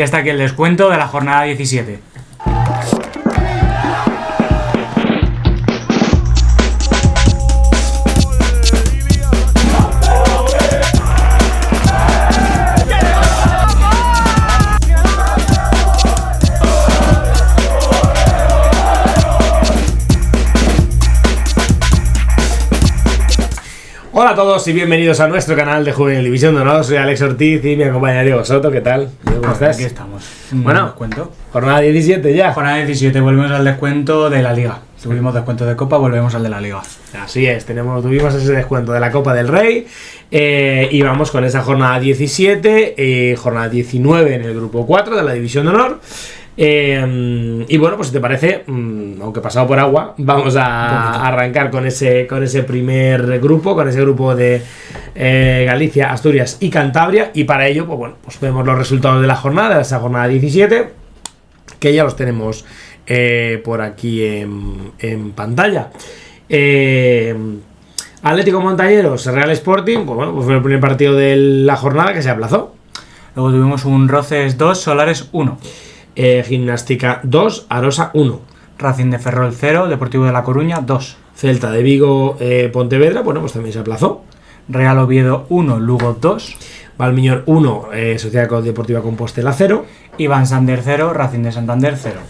Y hasta aquí el descuento de la jornada 17. Hola a todos y bienvenidos a nuestro canal de Juvenil División de Honor. Soy Alex Ortiz y me acompaña Diego Soto. ¿Qué tal? ¿Cómo estás? Aquí estamos. Bueno, Descuento. Jornada 17 ya. Jornada 17, volvemos al descuento de la Liga. Tuvimos descuento de Copa, volvemos al de la Liga. Así es, tuvimos ese descuento de la Copa del Rey y vamos con esa jornada 17, jornada 19 en el grupo 4 de la División de Honor. Y bueno, pues si te parece, aunque pasado por agua, vamos a arrancar con ese primer grupo, con ese grupo de Galicia, Asturias y Cantabria. Y para ello, pues bueno, pues vemos los resultados de la jornada, de esa jornada 17, que ya los tenemos por aquí en pantalla. Atlético Montañeros, Real Sporting, pues bueno, pues fue el primer partido de la jornada que se aplazó. Luego tuvimos un Roces 2, Solares 1. Gimnástica 2, Arosa 1. Racing de Ferrol 0, Deportivo de La Coruña 2. Celta de Vigo, Pontevedra, bueno, pues también se aplazó. Real Oviedo 1, Lugo 2. Valmiñor 1, Sociedad Deportiva Compostela 0. Iván Sander 0, Racing de Santander 0.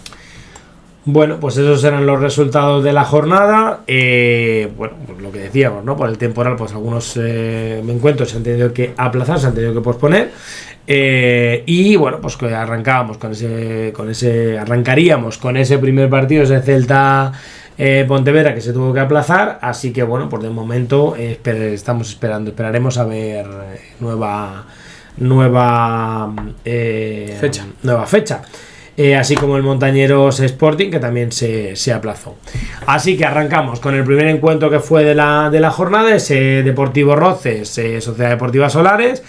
Bueno, pues esos eran los resultados de la jornada. Bueno, pues lo que decíamos, ¿no? Por el temporal, pues algunos encuentros se han tenido que aplazar, se han tenido que posponer. Y bueno, pues que arrancábamos arrancaríamos con ese primer partido, ese Celta Pontevedra, que se tuvo que aplazar. Así que bueno, pues de momento esperaremos a ver nueva fecha. Así como el Montañeros Sporting, que también se aplazó. Así que arrancamos con el primer encuentro que fue de la jornada, ese Deportivo Roces, Sociedad Deportiva Solares,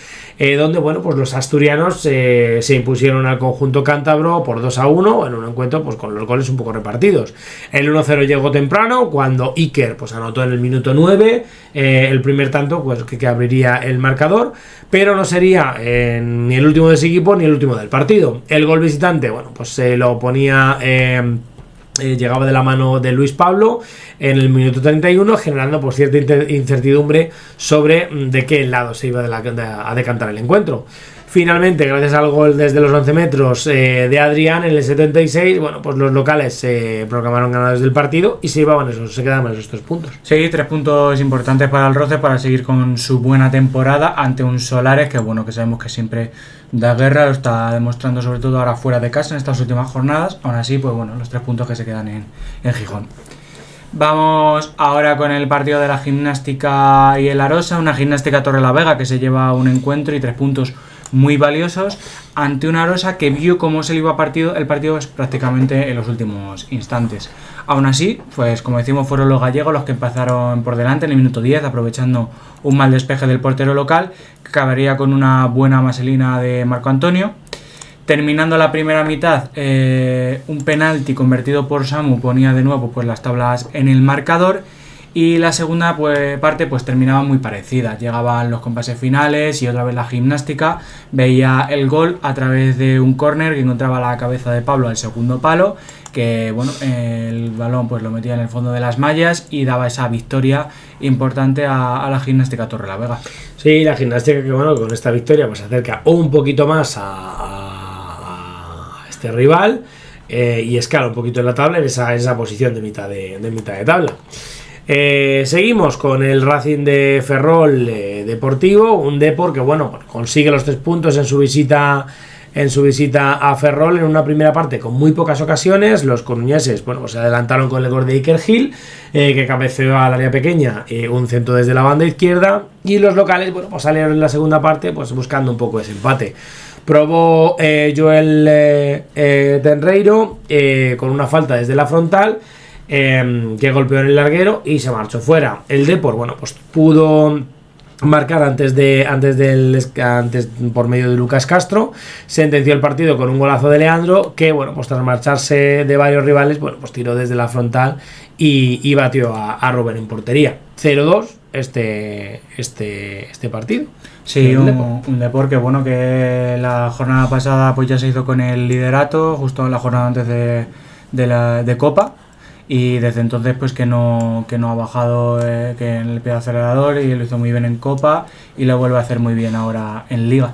donde bueno, pues los asturianos se impusieron al conjunto cántabro por 2-1 en un encuentro pues con los goles un poco repartidos. El 1-0 llegó temprano cuando Iker pues anotó en el minuto 9 el primer tanto pues que abriría el marcador, pero no sería ni el último de ese equipo ni el último del partido. El gol visitante, bueno, pues se lo ponía llegaba de la mano de Luis Pablo en el minuto 31, generando pues cierta incertidumbre sobre de qué lado se iba a decantar el encuentro. Finalmente, gracias al gol desde los 11 metros de Adrián en el 76, bueno, pues los locales se proclamaron ganadores del partido y se quedaban esos 3 puntos. Sí, 3 puntos importantes para el Roce para seguir con su buena temporada ante un Solares que bueno, que sabemos que siempre da guerra, lo está demostrando sobre todo ahora fuera de casa en estas últimas jornadas. Aún así, pues bueno, los 3 puntos que se quedan en Gijón. Vamos ahora con el partido de la Gimnástica y el Arosa, una Gimnástica Torrelavega que se lleva un encuentro y 3 puntos muy valiosos ante una Arosa que vio cómo se le iba el partido prácticamente en los últimos instantes. Aún así, pues como decimos, fueron los gallegos los que empezaron por delante en el minuto 10, aprovechando un mal despeje del portero local, que acabaría con una buena vaselina de Marco Antonio. Terminando la primera mitad, un penalti convertido por Samu ponía de nuevo pues las tablas en el marcador. Y la segunda parte pues terminaba muy parecida. Llegaban los compases finales y otra vez la Gimnástica veía el gol a través de un córner que encontraba la cabeza de Pablo al segundo palo, que bueno, el balón pues lo metía en el fondo de las mallas y daba esa victoria importante a la Gimnástica Torrelavega. Sí, la Gimnástica que bueno, con esta victoria pues se acerca un poquito más a este rival y escala un poquito en la tabla en esa posición de mitad de tabla. Seguimos con el Racing de Ferrol Deportivo, un Depor que bueno, consigue los 3 puntos en su visita a Ferrol en una primera parte con muy pocas ocasiones. Los coruñeses bueno, pues se adelantaron con el gol de Iker Gil, que cabeceó al área pequeña, un centro desde la banda izquierda, y los locales bueno, pues salieron en la segunda parte pues buscando un poco ese empate. Probó Joel Tenreiro con una falta desde la frontal, que golpeó en el larguero y se marchó fuera. El Depor, bueno, pues pudo marcar antes por medio de Lucas Castro, sentenció el partido con un golazo de Leandro, que bueno, pues tras marcharse de varios rivales, bueno, pues tiró desde la frontal y batió a Robben en portería. 0-2 este partido. Sí, un Depor que bueno, que la jornada pasada pues ya se hizo con el liderato, justo en la jornada antes de Copa, y desde entonces pues que no ha bajado que en el pie de acelerador, y lo hizo muy bien en Copa y lo vuelve a hacer muy bien ahora en Liga.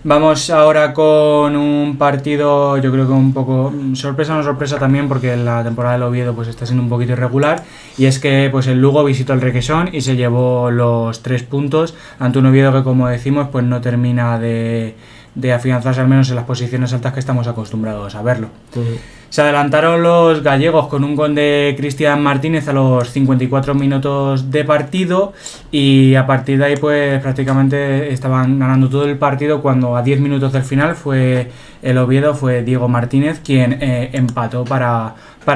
Vamos ahora con un partido, yo creo que un poco sorpresa, no sorpresa también, porque la temporada del Oviedo pues está siendo un poquito irregular, y es que pues el Lugo visitó el Requesón y se llevó los 3 puntos ante un Oviedo que, como decimos, pues no termina de afianzarse al menos en las posiciones altas que estamos acostumbrados a verlo. Se adelantaron los gallegos con un gol de Cristian Martínez a los 54 minutos de partido, y a partir de ahí pues prácticamente estaban ganando todo el partido, cuando a 10 minutos del final fue el Oviedo, fue Diego Martínez quien empató para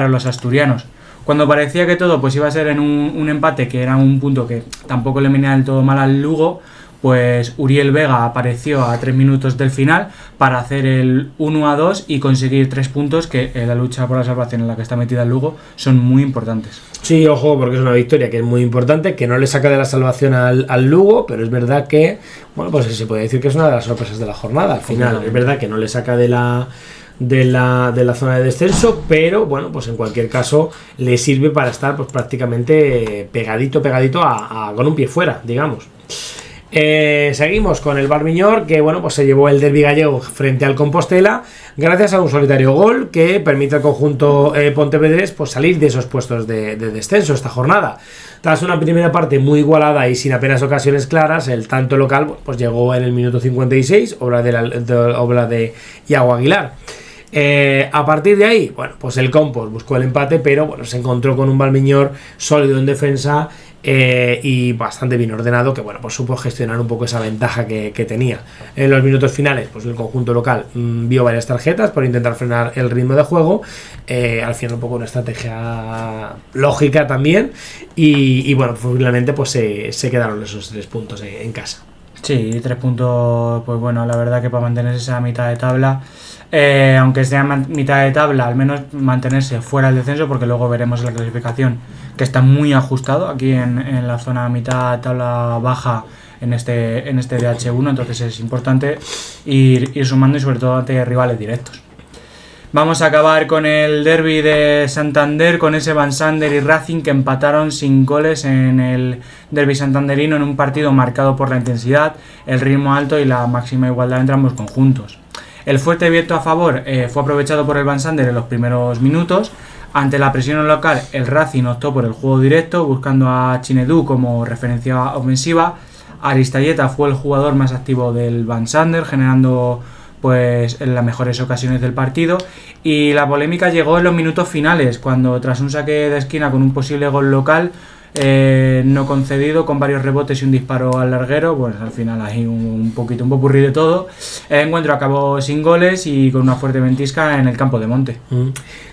los asturianos. Cuando parecía que todo pues iba a ser en un empate, que era un punto que tampoco le venía del todo mal al Lugo, pues Uriel Vega apareció a 3 minutos del final para hacer el 1-2 y conseguir 3 puntos que en la lucha por la salvación en la que está metida el Lugo son muy importantes. Sí, ojo, porque es una victoria que es muy importante, que no le saca de la salvación al Lugo, pero es verdad que, bueno, pues se puede decir que es una de las sorpresas de la jornada. Al final, es verdad que no le saca de la zona de descenso, pero bueno, pues en cualquier caso le sirve para estar pues prácticamente pegadito con un pie fuera, digamos. Seguimos con el Valmiñor, que bueno, pues se llevó el derbi gallego frente al Compostela gracias a un solitario gol que permite al conjunto pontevedrés pues salir de esos puestos de descenso esta jornada. Tras una primera parte muy igualada y sin apenas ocasiones claras, el tanto local pues llegó en el minuto 56, obra de Iago Aguilar. A partir de ahí, bueno, pues el Compos buscó el empate, pero bueno, se encontró con un Valmiñor sólido en defensa y bastante bien ordenado, que bueno, pues supo gestionar un poco esa ventaja que tenía. En los minutos finales, pues el conjunto local vio varias tarjetas por intentar frenar el ritmo de juego, al final un poco una estrategia lógica también, y bueno, finalmente pues se quedaron esos 3 puntos en casa. Sí, 3 puntos, pues bueno, la verdad que para mantenerse esa mitad de tabla, aunque sea mitad de tabla, al menos mantenerse fuera del descenso, porque luego veremos en la clasificación que está muy ajustado aquí en la zona mitad tabla baja en este DH1, entonces es importante ir sumando, y sobre todo ante rivales directos. Vamos a acabar con el derbi de Santander, con ese Vansander y Racing que empataron sin goles en el derbi santanderino, en un partido marcado por la intensidad, el ritmo alto y la máxima igualdad entre ambos conjuntos. El fuerte viento a favor fue aprovechado por el Vansander en los primeros minutos. Ante la presión local, el Racing optó por el juego directo, buscando a Chinedú como referencia ofensiva. Aristayeta fue el jugador más activo del Vansander, generando pues en las mejores ocasiones del partido, y la polémica llegó en los minutos finales, cuando tras un saque de esquina con un posible gol local no concedido, con varios rebotes y un disparo al larguero, pues al final hay un popurrí de todo. El encuentro acabó sin goles y con una fuerte ventisca en el campo de monte.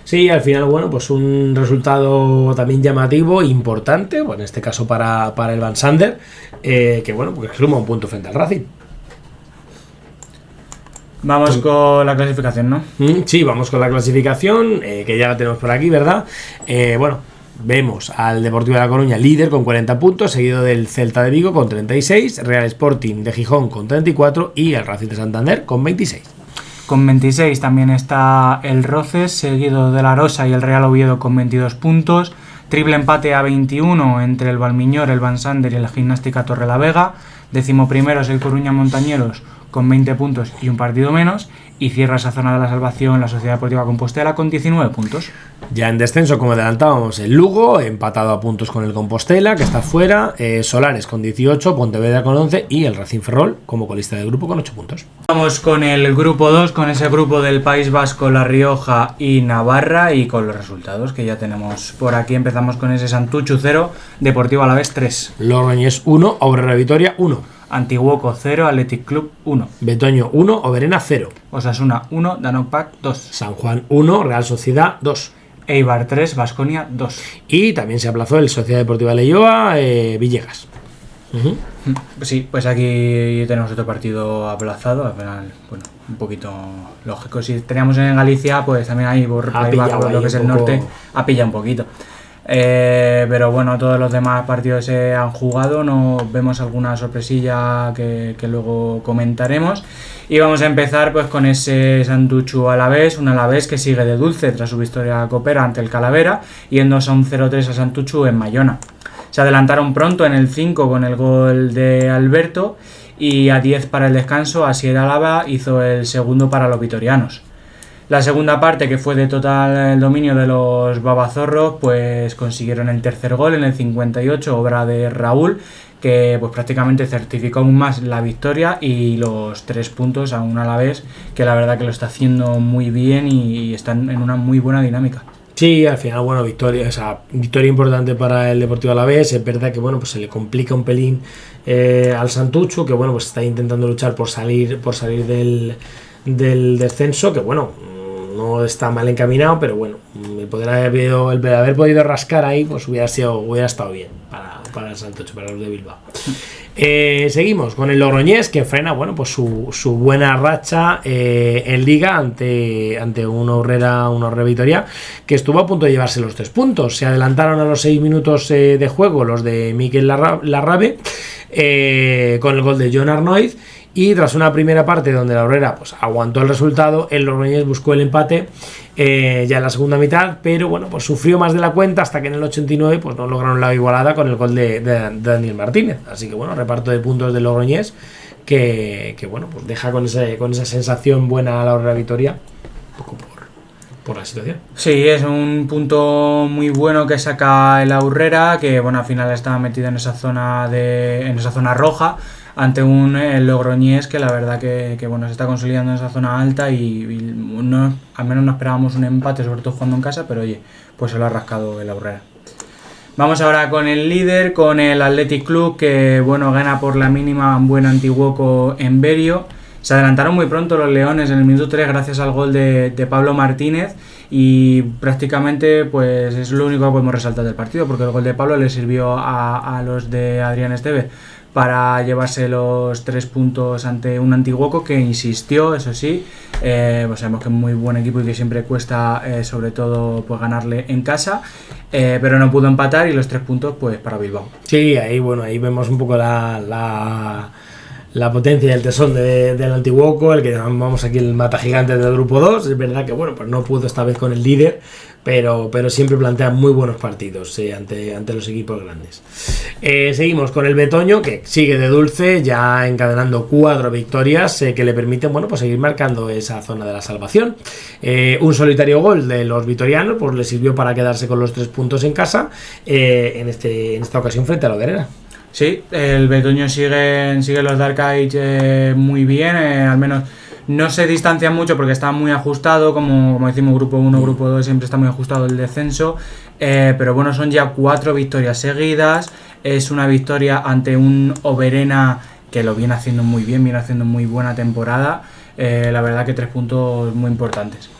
Sí, al final, bueno, pues un resultado también llamativo, importante, bueno, en este caso para el Vansander, que bueno, porque suma un punto frente al Racing. Vamos con la clasificación, ¿no? Sí, vamos con la clasificación, que ya la tenemos por aquí, ¿verdad? Bueno, vemos al Deportivo de La Coruña líder con 40 puntos, seguido del Celta de Vigo con 36, Real Sporting de Gijón con 34 y el Racing de Santander con 26. Con 26 también está el Roces, seguido de la Arosa y el Real Oviedo con 22 puntos. Triple empate a 21 entre el Valmiñor, el Vansander y la Gimnástica Torrelavega. 11º es el Coruña Montañeros con 20 puntos y un partido menos, y cierra esa zona de la salvación la Sociedad Deportiva Compostela con 19 puntos. Ya en descenso, como adelantábamos, el Lugo, empatado a puntos con el Compostela, que está fuera, Solares con 18, Pontevedra con 11 y el Racing Ferrol como colista del grupo con 8 puntos. Vamos con el grupo 2, con ese grupo del País Vasco, La Rioja y Navarra, y con los resultados que ya tenemos por aquí. Empezamos con ese Santuchu 0, Deportivo Alavés 3. Logroñés 1, Obrera Vitoria 1. Antiguoco 0, Athletic Club 1. Betoño 1, Oberena 0. Osasuna 1, Danopac 2. San Juan 1, Real Sociedad 2. Eibar 3, Baskonia 2. Y también se aplazó el Sociedad Deportiva Leioa, Villegas. Sí, pues aquí tenemos otro partido aplazado. Al final, bueno, un poquito lógico. Si teníamos en Galicia, pues también ahí por lo que es el norte, ha pillado un poquito. Pero bueno, todos los demás partidos se han jugado, no vemos alguna sorpresilla que luego comentaremos. Y vamos a empezar pues con ese Santuchu Alavés, un Alavés que sigue de dulce tras su victoria copera ante el Calavera, yéndose a un 0-3 a Santuchu en Bayona. Se adelantaron pronto en el 5 con el gol de Alberto y a 10 para el descanso Asier Álava hizo el segundo para los vitorianos. La segunda parte, que fue de total dominio de los babazorros, pues consiguieron el tercer gol en el 58, obra de Raúl, que pues prácticamente certificó aún más la victoria y los 3 puntos a un Alavés que la verdad que lo está haciendo muy bien y están en una muy buena dinámica. Sí, al final, bueno, victoria importante para el Deportivo Alavés. Es verdad que bueno, pues se le complica un pelín al Santuchu, que bueno, pues está intentando luchar por salir del descenso, que bueno, no está mal encaminado, pero bueno, el haber podido rascar ahí, pues hubiera estado bien para el Santuchu, para los de Bilbao. Seguimos con el Logroñés, que frena bueno, pues su buena racha en Liga ante una Horrera Vitoria, que estuvo a punto de llevarse los 3 puntos. Se adelantaron a los 6 minutos de juego los de Mikel Larrabe con el gol de John Arnoiz. Y tras una primera parte donde la Horrera pues aguantó el resultado, el Logroñés buscó el empate ya en la segunda mitad, pero bueno, pues sufrió más de la cuenta hasta que en el 89 pues no lograron la igualada con el gol de Daniel Martínez. Así que bueno, reparto de puntos del Logroñés que bueno, pues deja con esa sensación buena a la Horrera Vitoria, un poco por la situación. Sí, es un punto muy bueno que saca el Aurrera, que bueno, al final estaba metido en esa zona roja ante un Logroñés que la verdad que bueno, se está consolidando en esa zona alta y no, al menos no esperábamos un empate, sobre todo jugando en casa, pero oye, pues se lo ha rascado el Aurrera. Vamos ahora con el líder, con el Athletic Club, que bueno, gana por la mínima un buen Antiguoco en Berio. Se adelantaron muy pronto los Leones en el minuto 3 gracias al gol de Pablo Martínez y prácticamente pues es lo único que podemos resaltar del partido, porque el gol de Pablo le sirvió a los de Adrián Esteve para llevarse los 3 puntos ante un Antiguoco que insistió, eso sí, pues sabemos que es muy buen equipo y que siempre cuesta sobre todo pues ganarle en casa, pero no pudo empatar y los 3 puntos pues para Bilbao. Sí, ahí vemos un poco la potencia y el tesón del Antiguoco, el que llamamos aquí el mata gigante del grupo 2. Es verdad que bueno, pues no pudo esta vez con el líder, pero siempre plantea muy buenos partidos ante los equipos grandes. Seguimos con el Betoño, que sigue de dulce, ya encadenando 4 victorias que le permiten bueno, pues seguir marcando esa zona de la salvación. Un solitario gol de los vitorianos pues le sirvió para quedarse con los 3 puntos en casa, en esta ocasión frente a la Oderera. Sí, el Betoño sigue los Dark Age muy bien, al menos no se distancia mucho porque está muy ajustado, como decimos, grupo 1, grupo 2 siempre está muy ajustado el descenso, pero bueno, son ya 4 victorias seguidas, es una victoria ante un Oberena que lo viene haciendo muy bien, viene haciendo muy buena temporada, la verdad que 3 puntos muy importantes.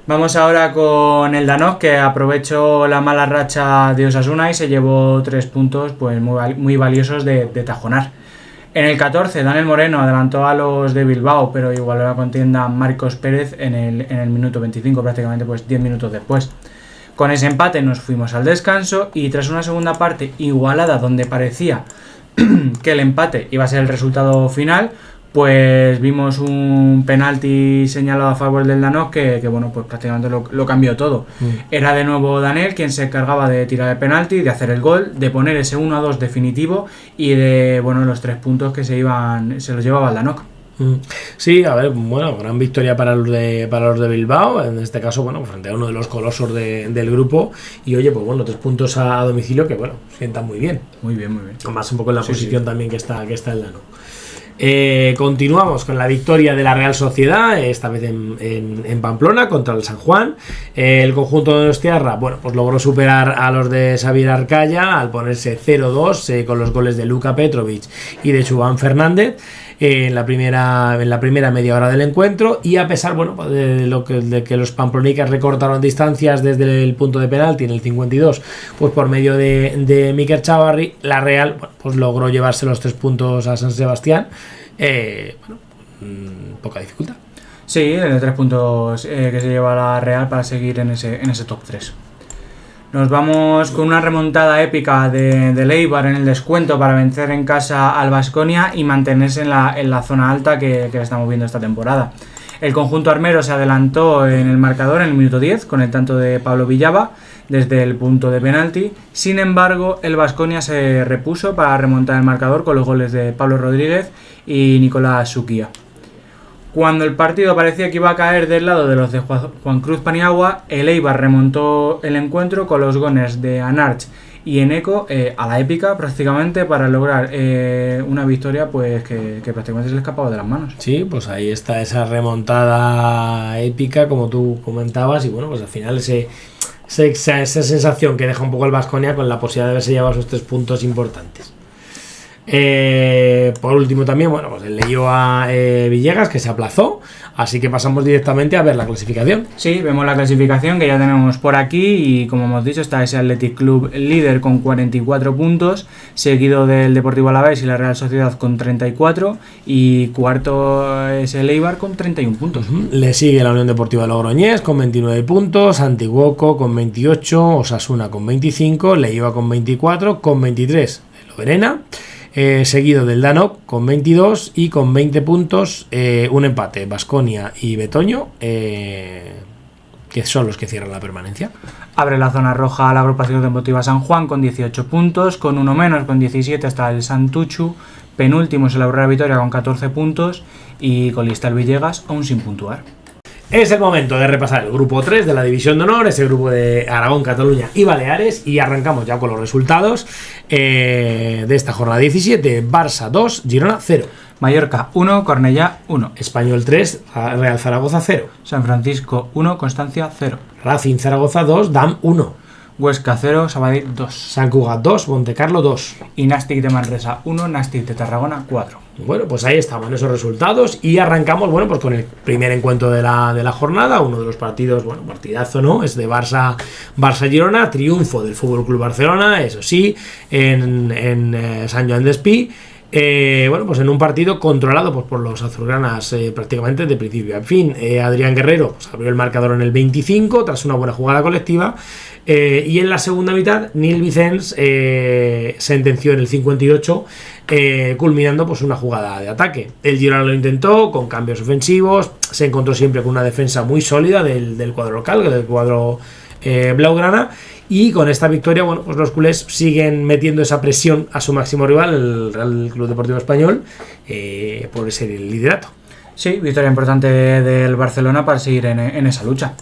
Vamos ahora con el Danós, que aprovechó la mala racha de Osasuna y se llevó 3 puntos pues muy valiosos de tajonar. En el 14, Daniel Moreno adelantó a los de Bilbao, pero igualó la contienda Marcos Pérez en el minuto 25, prácticamente pues 10 minutos después. Con ese empate nos fuimos al descanso y tras una segunda parte igualada donde parecía que el empate iba a ser el resultado final, pues vimos un penalti señalado a favor del Danós que bueno, pues prácticamente lo cambió todo. Era de nuevo Daniel quien se encargaba de tirar el penalti, de hacer el gol, de poner ese 1-2 definitivo y de bueno, los 3 puntos que se los llevaba el Danós. Sí, a ver, bueno, gran victoria para los de Bilbao, en este caso, bueno, frente a uno de los colosos del grupo, y oye, pues bueno, 3 puntos a domicilio que bueno, sientan muy bien. Muy bien, muy bien. Más un poco en la posición también que está el Danós. Continuamos con la victoria de la Real Sociedad, esta vez en Pamplona contra el San Juan. El conjunto de Donostiarra, bueno, pues logró superar a los de Xavier Arcaya al ponerse 0-2 con los goles de Luka Petrovic y de Chubán Fernández en la primera media hora del encuentro, y a pesar bueno, de que los pamplonicas recortaron distancias desde el punto de penalti en el 52, pues por medio de Mikel Chavarri, la Real bueno, pues logró llevarse los 3 puntos a San Sebastián, poca dificultad. Sí, de 3 puntos que se lleva la Real para seguir en ese top 3. Nos vamos con una remontada épica del Eibar en el descuento para vencer en casa al Baskonia y mantenerse en la zona alta que estamos viendo esta temporada. El conjunto armero se adelantó en el marcador en el minuto 10 con el tanto de Pablo Villaba desde el punto de penalti. Sin embargo, el Baskonia se repuso para remontar el marcador con los goles de Pablo Rodríguez y Nicolás Suquía. Cuando el partido parecía que iba a caer del lado de los de Juan Cruz Paniagua, el Eibar remontó el encuentro con los goles de Anarch y Eneco a la épica prácticamente para lograr una victoria pues que prácticamente se le escapaba de las manos. Sí, pues ahí está esa remontada épica como tú comentabas y bueno, pues al final esa sensación que deja un poco el Baskonia con la posibilidad de haberse llevado esos 3 puntos importantes. Por último también, bueno, pues el leyó a Villegas que se aplazó, así que pasamos directamente a ver la clasificación. Sí, vemos la clasificación que ya tenemos por aquí y como hemos dicho está ese Athletic Club líder con 44 puntos, seguido del Deportivo Alavés y la Real Sociedad con 34 y cuarto es el Eibar con 31 puntos. Le sigue la Unión Deportiva Logroñés con 29 puntos, Antiguoco con 28, Osasuna con 25, Leioa con 24, con 23 el Verena. Seguido del Danok con 22 y con 20 puntos un empate, Baskonia y Betoño, que son los que cierran la permanencia. Abre la zona roja la agrupación deportiva San Juan con 18 puntos, con uno menos, con 17 está el Santuchu, penúltimo es el Aurora Vitoria con 14 puntos y colista el Villegas aún sin puntuar. Es el momento de repasar el grupo 3 de la División de Honor, ese grupo de Aragón, Cataluña y Baleares, y arrancamos ya con los resultados de esta jornada 17. Barça 2, Girona 0. Mallorca 1, Cornellá 1. Español 3, Real Zaragoza 0. San Francisco 1, Constancia 0. Racing Zaragoza 2, Dam 1. Huesca 0, Sabadell 2. Sant Cugat 2, Montecarlo 2. Y Nàstic de Manresa 1, Nàstic de Tarragona 4. Bueno, pues ahí estamos, esos resultados. Y arrancamos, bueno, pues con el primer encuentro de la jornada. Uno de los partidos, bueno, partidazo, ¿no? Es de Barça-Girona. Triunfo del FC Barcelona, eso sí, en Sant Joan Despí. Bueno, pues en un partido controlado pues, por los azulgranas prácticamente de principio a fin. Adrián Guerrero pues, abrió el marcador en el 25 tras una buena jugada colectiva y en la segunda mitad Nil Vicens sentenció en el 58 culminando pues una jugada de ataque. El Girona lo intentó con cambios ofensivos, se encontró siempre con una defensa muy sólida del cuadro local, del cuadro blaugrana. Y con esta victoria, bueno, pues los culés siguen metiendo esa presión a su máximo rival, el Real Club Deportivo Español, por ese liderato. Sí, victoria importante del Barcelona para seguir en esa lucha.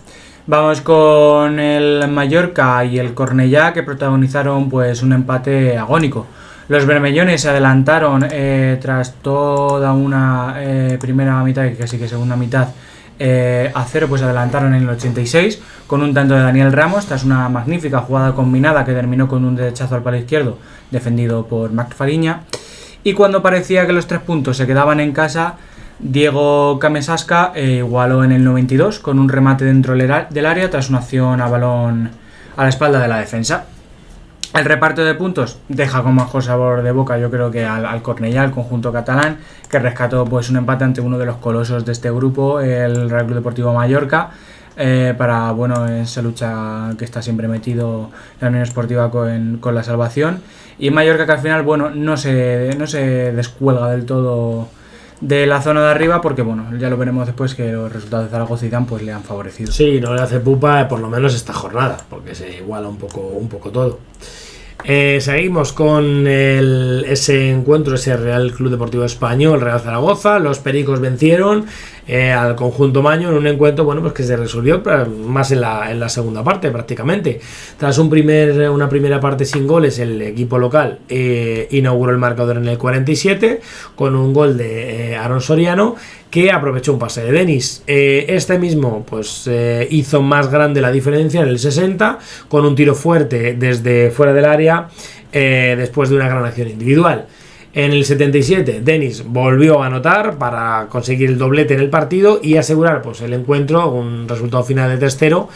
Vamos con el Mallorca y el Cornellá, que protagonizaron pues un empate agónico. Los bermellones se adelantaron tras toda una primera mitad y casi que segunda mitad a 0, pues adelantaron en el 86 con un tanto de Daniel Ramos tras una magnífica jugada combinada que terminó con un derechazo al palo izquierdo defendido por Max Fariña. Y cuando parecía que los 3 puntos se quedaban en casa, Diego Camesasca igualó en el 92 con un remate dentro del área tras una acción a balón a la espalda de la defensa. El reparto de puntos deja con mejor sabor de boca, yo creo que al Cornellá, al conjunto catalán, que rescató pues un empate ante uno de los colosos de este grupo, el Real Club Deportivo Mallorca, para bueno esa lucha que está siempre metido la Unión Esportiva con la salvación. Y Mallorca que al final bueno no se descuelga del todo de la zona de arriba porque bueno ya lo veremos después que los resultados de Zaragoza y Dan pues le han favorecido. Sí, no le hace pupa por lo menos esta jornada porque se iguala un poco todo. Seguimos con ese encuentro, ese Real Club Deportivo Español, Real Zaragoza. Los pericos vencieron al conjunto maño en un encuentro bueno pues que se resolvió más en la segunda parte prácticamente. Tras una primera parte sin goles, el equipo local inauguró el marcador en el 47 con un gol de Aaron Soriano, que aprovechó un pase de Denis. Este mismo pues hizo más grande la diferencia en el 60 con un tiro fuerte desde fuera del área después de una gran acción individual. En el 77 Denis volvió a anotar para conseguir el doblete en el partido y asegurar pues el encuentro, un resultado final de 3-0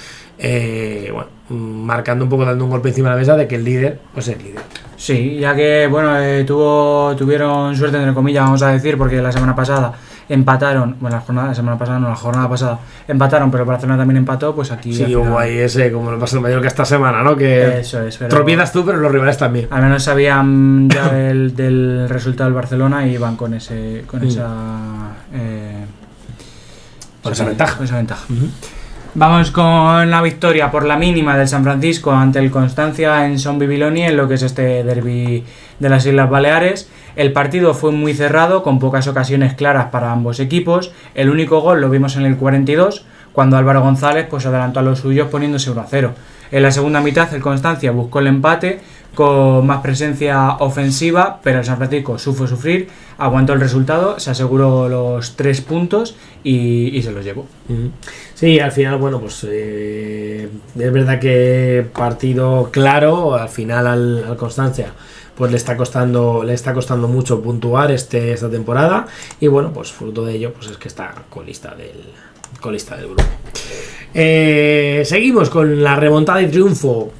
marcando un poco, dando un golpe encima de la mesa de que el líder pues es líder. Sí, ya que bueno, tuvieron suerte entre comillas, vamos a decir, porque la semana pasada empataron, la jornada pasada empataron, pero Barcelona también empató, pues aquí sí, hubo ahí ese, como lo pasa el Mallorca esta semana, ¿no? Que eso es, pero tropiezas tú, pero los rivales también. Al menos sabían ya del resultado del Barcelona y iban con esa ventaja. Uh-huh. Vamos con la victoria por la mínima del San Francisco ante el Constancia en Son Bibiloni, en lo que es este derbi de las Islas Baleares. El partido fue muy cerrado, con pocas ocasiones claras para ambos equipos. El único gol lo vimos en el 42, cuando Álvaro González pues adelantó a los suyos poniéndose 1-0. En la segunda mitad el Constancia buscó el empate con más presencia ofensiva, pero el San Francisco supo sufrir, aguantó el resultado, se aseguró los 3 puntos y se los llevó. Sí, al final, bueno, pues es verdad que partido claro, al final al Constancia pues le está costando mucho puntuar esta temporada, y bueno, pues fruto de ello pues es que está colista del grupo. Seguimos con la remontada y triunfo,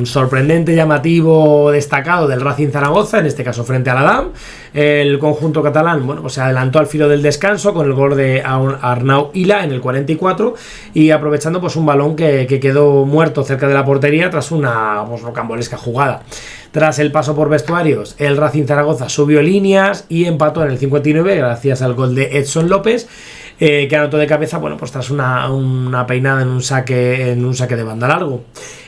sorprendente, llamativo, destacado del Racing Zaragoza, en este caso frente al Adam. El conjunto catalán, pues se adelantó al filo del descanso con el gol de Arnau Ila en el 44, y aprovechando pues un balón que quedó muerto cerca de la portería tras una rocambolesca jugada. Tras el paso por vestuarios, el Racing Zaragoza subió líneas y empató en el 59 gracias al gol de Edson López, que anotó de cabeza, pues tras una peinada en un saque de banda largo.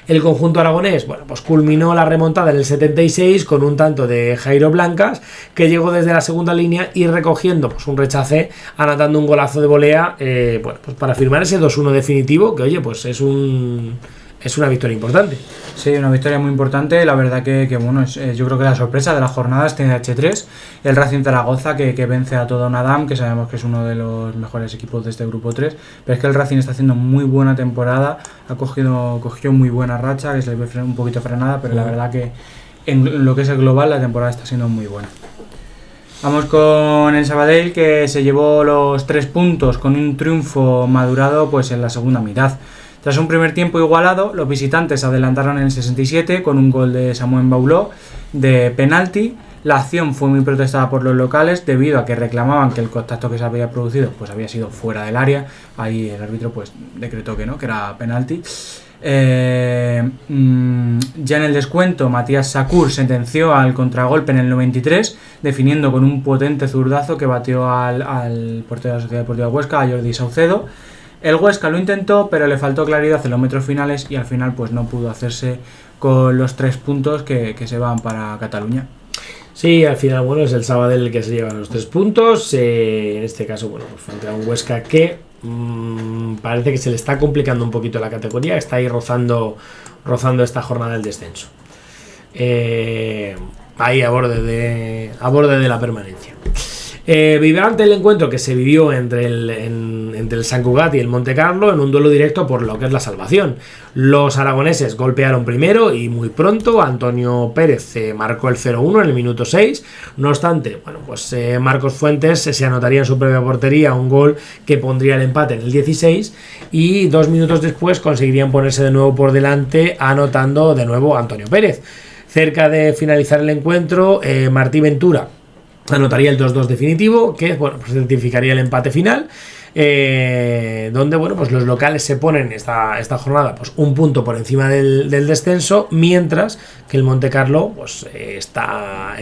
El conjunto aragonés, pues culminó la remontada en el 76 con un tanto de Jairo Blancas, que llegó desde la segunda línea y recogiendo pues un rechace, anotando un golazo de volea, pues para firmar ese 2-1 definitivo, que oye, pues es una victoria importante. Sí, una victoria muy importante. La verdad que yo creo que la sorpresa de la jornada es H3, el Racing Zaragoza que vence a todo un Adam, que sabemos que es uno de los mejores equipos de este grupo 3, pero es que el Racing está haciendo muy buena temporada, cogió muy buena racha, que se le ve un poquito frenada, pero la verdad que en lo que es el global la temporada está siendo muy buena. Vamos con el Sabadell, que se llevó los 3 puntos con un triunfo madurado pues en la segunda mitad. Tras un primer tiempo igualado, los visitantes adelantaron en el 67 con un gol de Samuel Bauló de penalti. La acción fue muy protestada por los locales debido a que reclamaban que el contacto que se había producido pues había sido fuera del área. Ahí el árbitro pues decretó que era penalti. Ya en el descuento, Matías Sakur sentenció al contragolpe en el 93, definiendo con un potente zurdazo que batió al portero de la Sociedad Deportiva Huesca, a Jordi Saucedo. El Huesca lo intentó, pero le faltó claridad en los metros finales y al final pues no pudo hacerse con los 3 puntos que se van para Cataluña. Sí, al final es el Sabadell el que se lleva los 3 puntos, en este caso pues frente a un Huesca que parece que se le está complicando un poquito la categoría, está ahí rozando esta jornada del descenso, ahí a borde de la permanencia. Vibrante el encuentro que se vivió entre el Sant Cugat y el Montecarlo en un duelo directo por lo que es la salvación. Los aragoneses golpearon primero y muy pronto. Antonio Pérez marcó el 0-1 en el minuto 6. No obstante, Marcos Fuentes se anotaría en su propia portería un gol que pondría el empate en el 16, y 2 minutos después conseguirían ponerse de nuevo por delante, anotando de nuevo Antonio Pérez. Cerca de finalizar el encuentro, Martí Ventura anotaría el 2-2 definitivo, que certificaría el empate final, donde los locales se ponen esta jornada un punto por encima del descenso, mientras que el Montecarlo está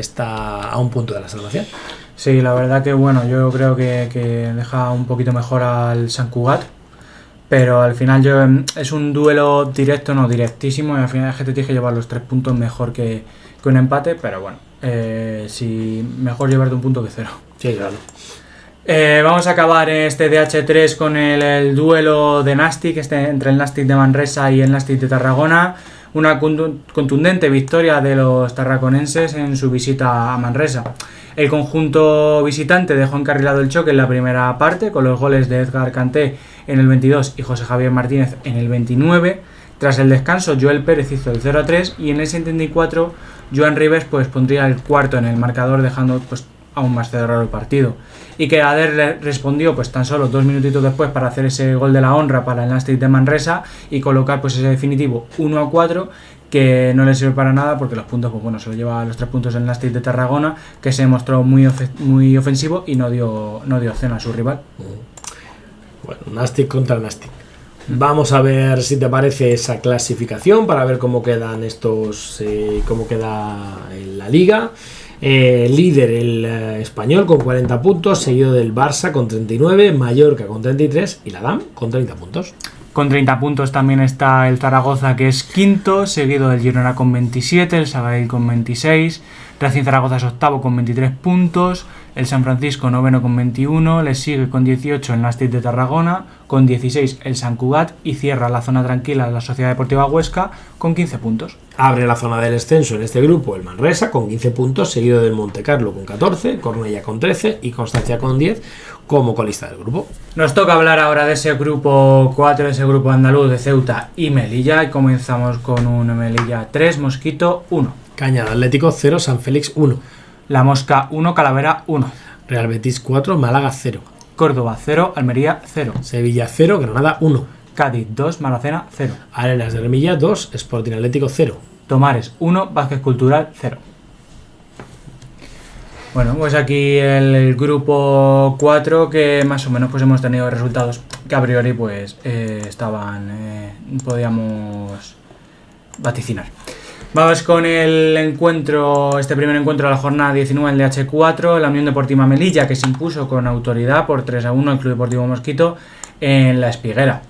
a un punto de la salvación. Sí, la verdad que yo creo que deja un poquito mejor al Sant Cugat, pero al final es un duelo directo, no directísimo, y al final te tienes que llevar los 3 puntos mejor que un empate, pero si mejor llevarte un punto que 0. Sí, claro. Vamos a acabar este DH3 con el duelo de Nàstic, entre el Nàstic de Manresa y el Nàstic de Tarragona. Una contundente victoria de los tarraconenses en su visita a Manresa. El conjunto visitante dejó encarrilado el choque en la primera parte, con los goles de Edgar Kanté en el 22 y José Javier Martínez en el 29. Tras el descanso, Joel Pérez hizo el 0-3 y en el 74 Joan Ribes pondría el cuarto en el marcador, dejando aún más cerrado el partido. Y que Ader respondió pues tan solo 2 minutitos después para hacer ese gol de la honra para el Nàstic de Manresa y colocar pues ese definitivo 1-4, que no le sirve para nada porque los puntos, pues bueno, se lo lleva los 3 puntos el Nàstic de Tarragona, que se mostró muy ofensivo y no dio opción a su rival. Bueno, Nàstic contra el Nàstic. Vamos a ver si te parece esa clasificación para ver cómo quedan cómo queda en la liga. Líder el Español con 40 puntos, seguido del Barça con 39, Mallorca con 33 y la DAM con 30 puntos. Con 30 puntos también está el Zaragoza, que es quinto, seguido del Girona con 27, el Sabadell con 26, Racing Zaragoza es octavo con 23 puntos, el San Francisco noveno con 21, le sigue con 18 el Nàstic de Tarragona, con 16 el Sant Cugat y cierra la zona tranquila la Sociedad Deportiva Huesca con 15 puntos. Abre la zona del descenso en este grupo el Manresa con 15 puntos, seguido del Montecarlo con 14, Cornellá con 13 y Constancia con 10 como colista del grupo. Nos toca hablar ahora de ese grupo 4, ese grupo andaluz de Ceuta y Melilla, y comenzamos con un Melilla 3, Mosquito 1. Cañada Atlético 0, San Félix 1. La Mosca 1, Calavera 1. Real Betis 4, Málaga 0. Córdoba 0, Almería 0. Sevilla 0, Granada 1. Cádiz 2, Malacena 0. Arenas de Remilla 2, Sporting Atlético 0. Tomares 1, Vázquez Cultural 0. Bueno, pues aquí el grupo 4, que más o menos pues hemos tenido resultados que a priori pues podíamos vaticinar. Vamos con el encuentro, este primer encuentro de la jornada 19, el de H4, la Unión Deportiva Melilla, que se impuso con autoridad por 3-1 al Club Deportivo Mosquito en La Espiguera.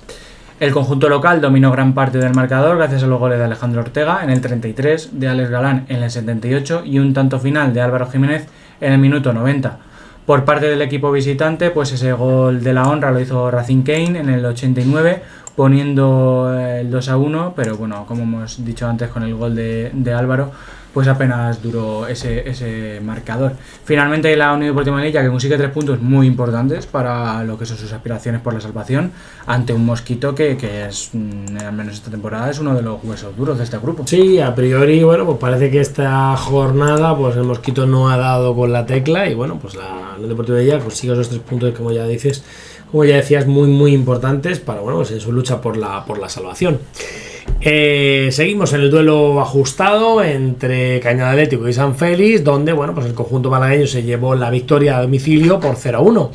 El conjunto local dominó gran parte del marcador gracias a los goles de Alejandro Ortega en el 33, de Alex Galán en el 78 y un tanto final de Álvaro Jiménez en el minuto 90. Por parte del equipo visitante, pues ese gol de la honra lo hizo Racing Kane en el 89, poniendo el 2-1, pero bueno, como hemos dicho antes con el gol de Álvaro, pues apenas duró ese marcador. Finalmente la Unión Deportiva Melilla, que consigue 3 puntos muy importantes para lo que son sus aspiraciones por la salvación, ante un Mosquito que es, al menos esta temporada, es uno de los huesos duros de este grupo. Sí, a priori, bueno, pues parece que esta jornada pues el Mosquito no ha dado con la tecla y bueno, pues la Unión Deportiva Melilla consigue esos 3 puntos, como ya decías, muy importantes para, bueno, pues en su lucha por la salvación. Seguimos en el duelo ajustado entre Cañada Atlético y San Félix, donde bueno, pues el conjunto malagueño se llevó la victoria a domicilio por 0-1.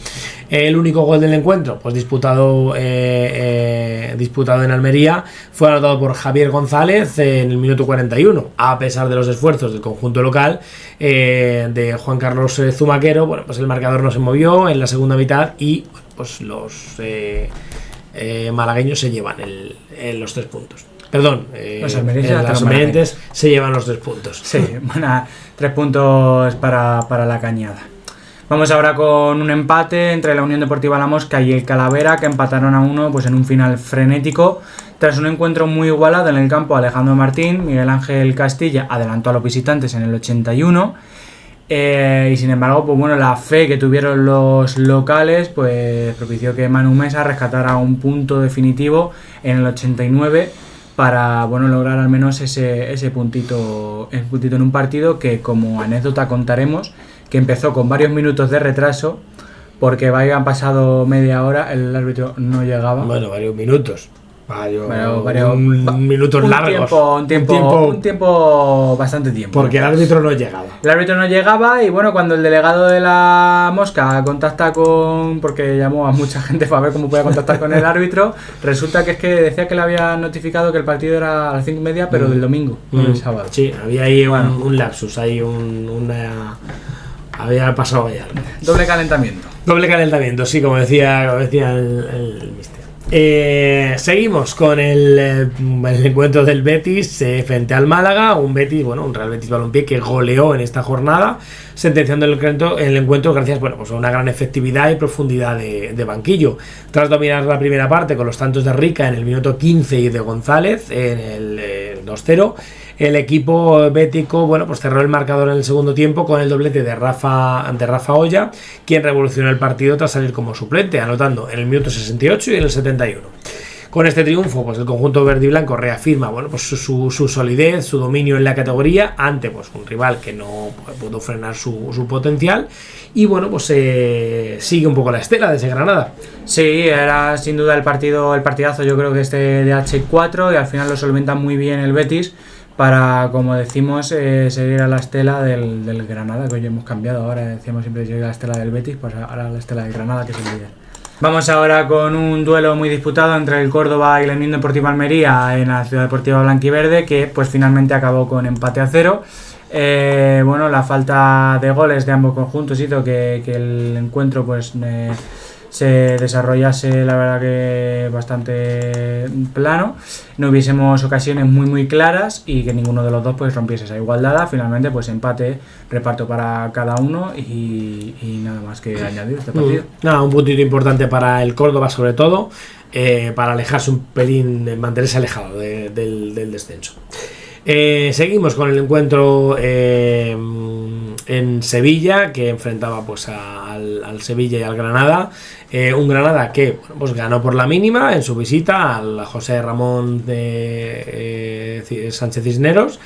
El único gol del encuentro, pues disputado en Almería, fue anotado por Javier González en el minuto 41. A pesar de los esfuerzos del conjunto local de Juan Carlos Zumaquero, bueno, pues el marcador no se movió en la segunda mitad y pues los malagueños se llevan los 3 puntos. Perdón, los almerienses se llevan los 3 puntos. Sí, bueno, 3 puntos para la Cañada. Vamos ahora con un empate entre la Unión Deportiva La Mosca y el Calavera, que empataron a 1 pues en un final frenético. Tras un encuentro muy igualado en el campo, Alejandro Martín, Miguel Ángel Castilla adelantó a los visitantes en el 81. Y sin embargo, pues bueno, la fe que tuvieron los locales pues propició que Manu Mesa rescatara un punto definitivo en el 89 para, bueno, lograr al menos ese puntito en un partido que, como anécdota, contaremos que empezó con varios minutos de retraso porque habían pasado media hora, el árbitro no llegaba. Bueno, varios minutos. Varios minutos largos. Un tiempo, bastante tiempo. Porque el árbitro no llegaba. El árbitro no llegaba y bueno, cuando el delegado de la Mosca contacta porque llamó a mucha gente para ver cómo podía contactar con el árbitro, resulta que es que decía que le había notificado que el partido era a las 5:30, pero del domingo, no del sábado. Sí, había ahí un lapsus, ahí había pasado ya. Doble calentamiento, sí, como decía el mister. Seguimos con el encuentro del Betis frente al Málaga, un Real Betis Balompié que goleó en esta jornada, sentenciando el encuentro gracias pues a una gran efectividad y profundidad de banquillo. Tras dominar la primera parte con los tantos de Rica en el minuto 15 y de González en el 2-0, el equipo bético pues cerró el marcador en el segundo tiempo con el doblete de Rafa Olla, quien revolucionó el partido tras salir como suplente, anotando en el minuto 68 y en el 71. Con este triunfo, pues el conjunto verde y blanco reafirma, bueno, pues su solidez, su dominio en la categoría ante pues un rival que no pudo frenar su potencial, y bueno, pues sigue un poco la estela de ese Granada. Sí, era sin duda el partidazo, yo creo que de H4, y al final lo solventa muy bien el Betis para, como decimos, seguir a la estela del Granada, que hoy hemos cambiado. Ahora decíamos siempre seguir a la estela del Betis, pues ahora la estela del Granada, que es el líder. Vamos ahora con un duelo muy disputado entre el Córdoba y la Unión Deportiva Almería en la Ciudad Deportiva Blanquiverde, que pues finalmente acabó con empate a 0. Bueno, la falta de goles de ambos conjuntos hizo que el encuentro pues se desarrollase, la verdad, que bastante plano, no hubiésemos ocasiones muy claras y que ninguno de los dos pues rompiese esa igualdad. Finalmente pues empate, reparto para cada uno y nada más que añadir este partido. Un puntito importante para el Córdoba, sobre todo para alejarse un pelín, mantenerse alejado del descenso. Seguimos con el encuentro en Sevilla, que enfrentaba pues al Sevilla y al Granada. Un Granada que bueno, pues ganó por la mínima en su visita al José Ramón de Sánchez Cisneros.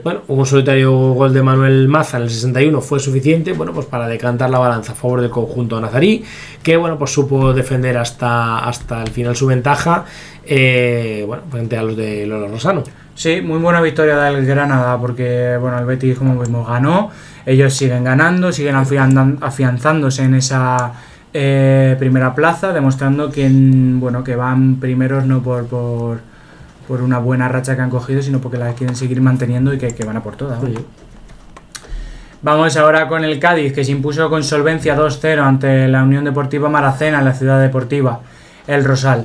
Bueno, un solitario gol de Manuel Maza en el 61 fue suficiente, bueno, pues para decantar la balanza a favor del conjunto nazarí, que bueno, pues supo defender hasta el final su ventaja, bueno, frente a los de Lolo Rosano. Sí, muy buena victoria del Granada, porque bueno, el Betis, como vimos, ganó. Ellos siguen ganando, siguen afianzándose en esa primera plaza, demostrando que bueno, que van primeros no por una buena racha que han cogido, sino porque la quieren seguir manteniendo y que van a por todas. Sí. Vamos ahora con el Cádiz, que se impuso con solvencia 2-0 ante la Unión Deportiva Maracena en la Ciudad Deportiva El Rosal.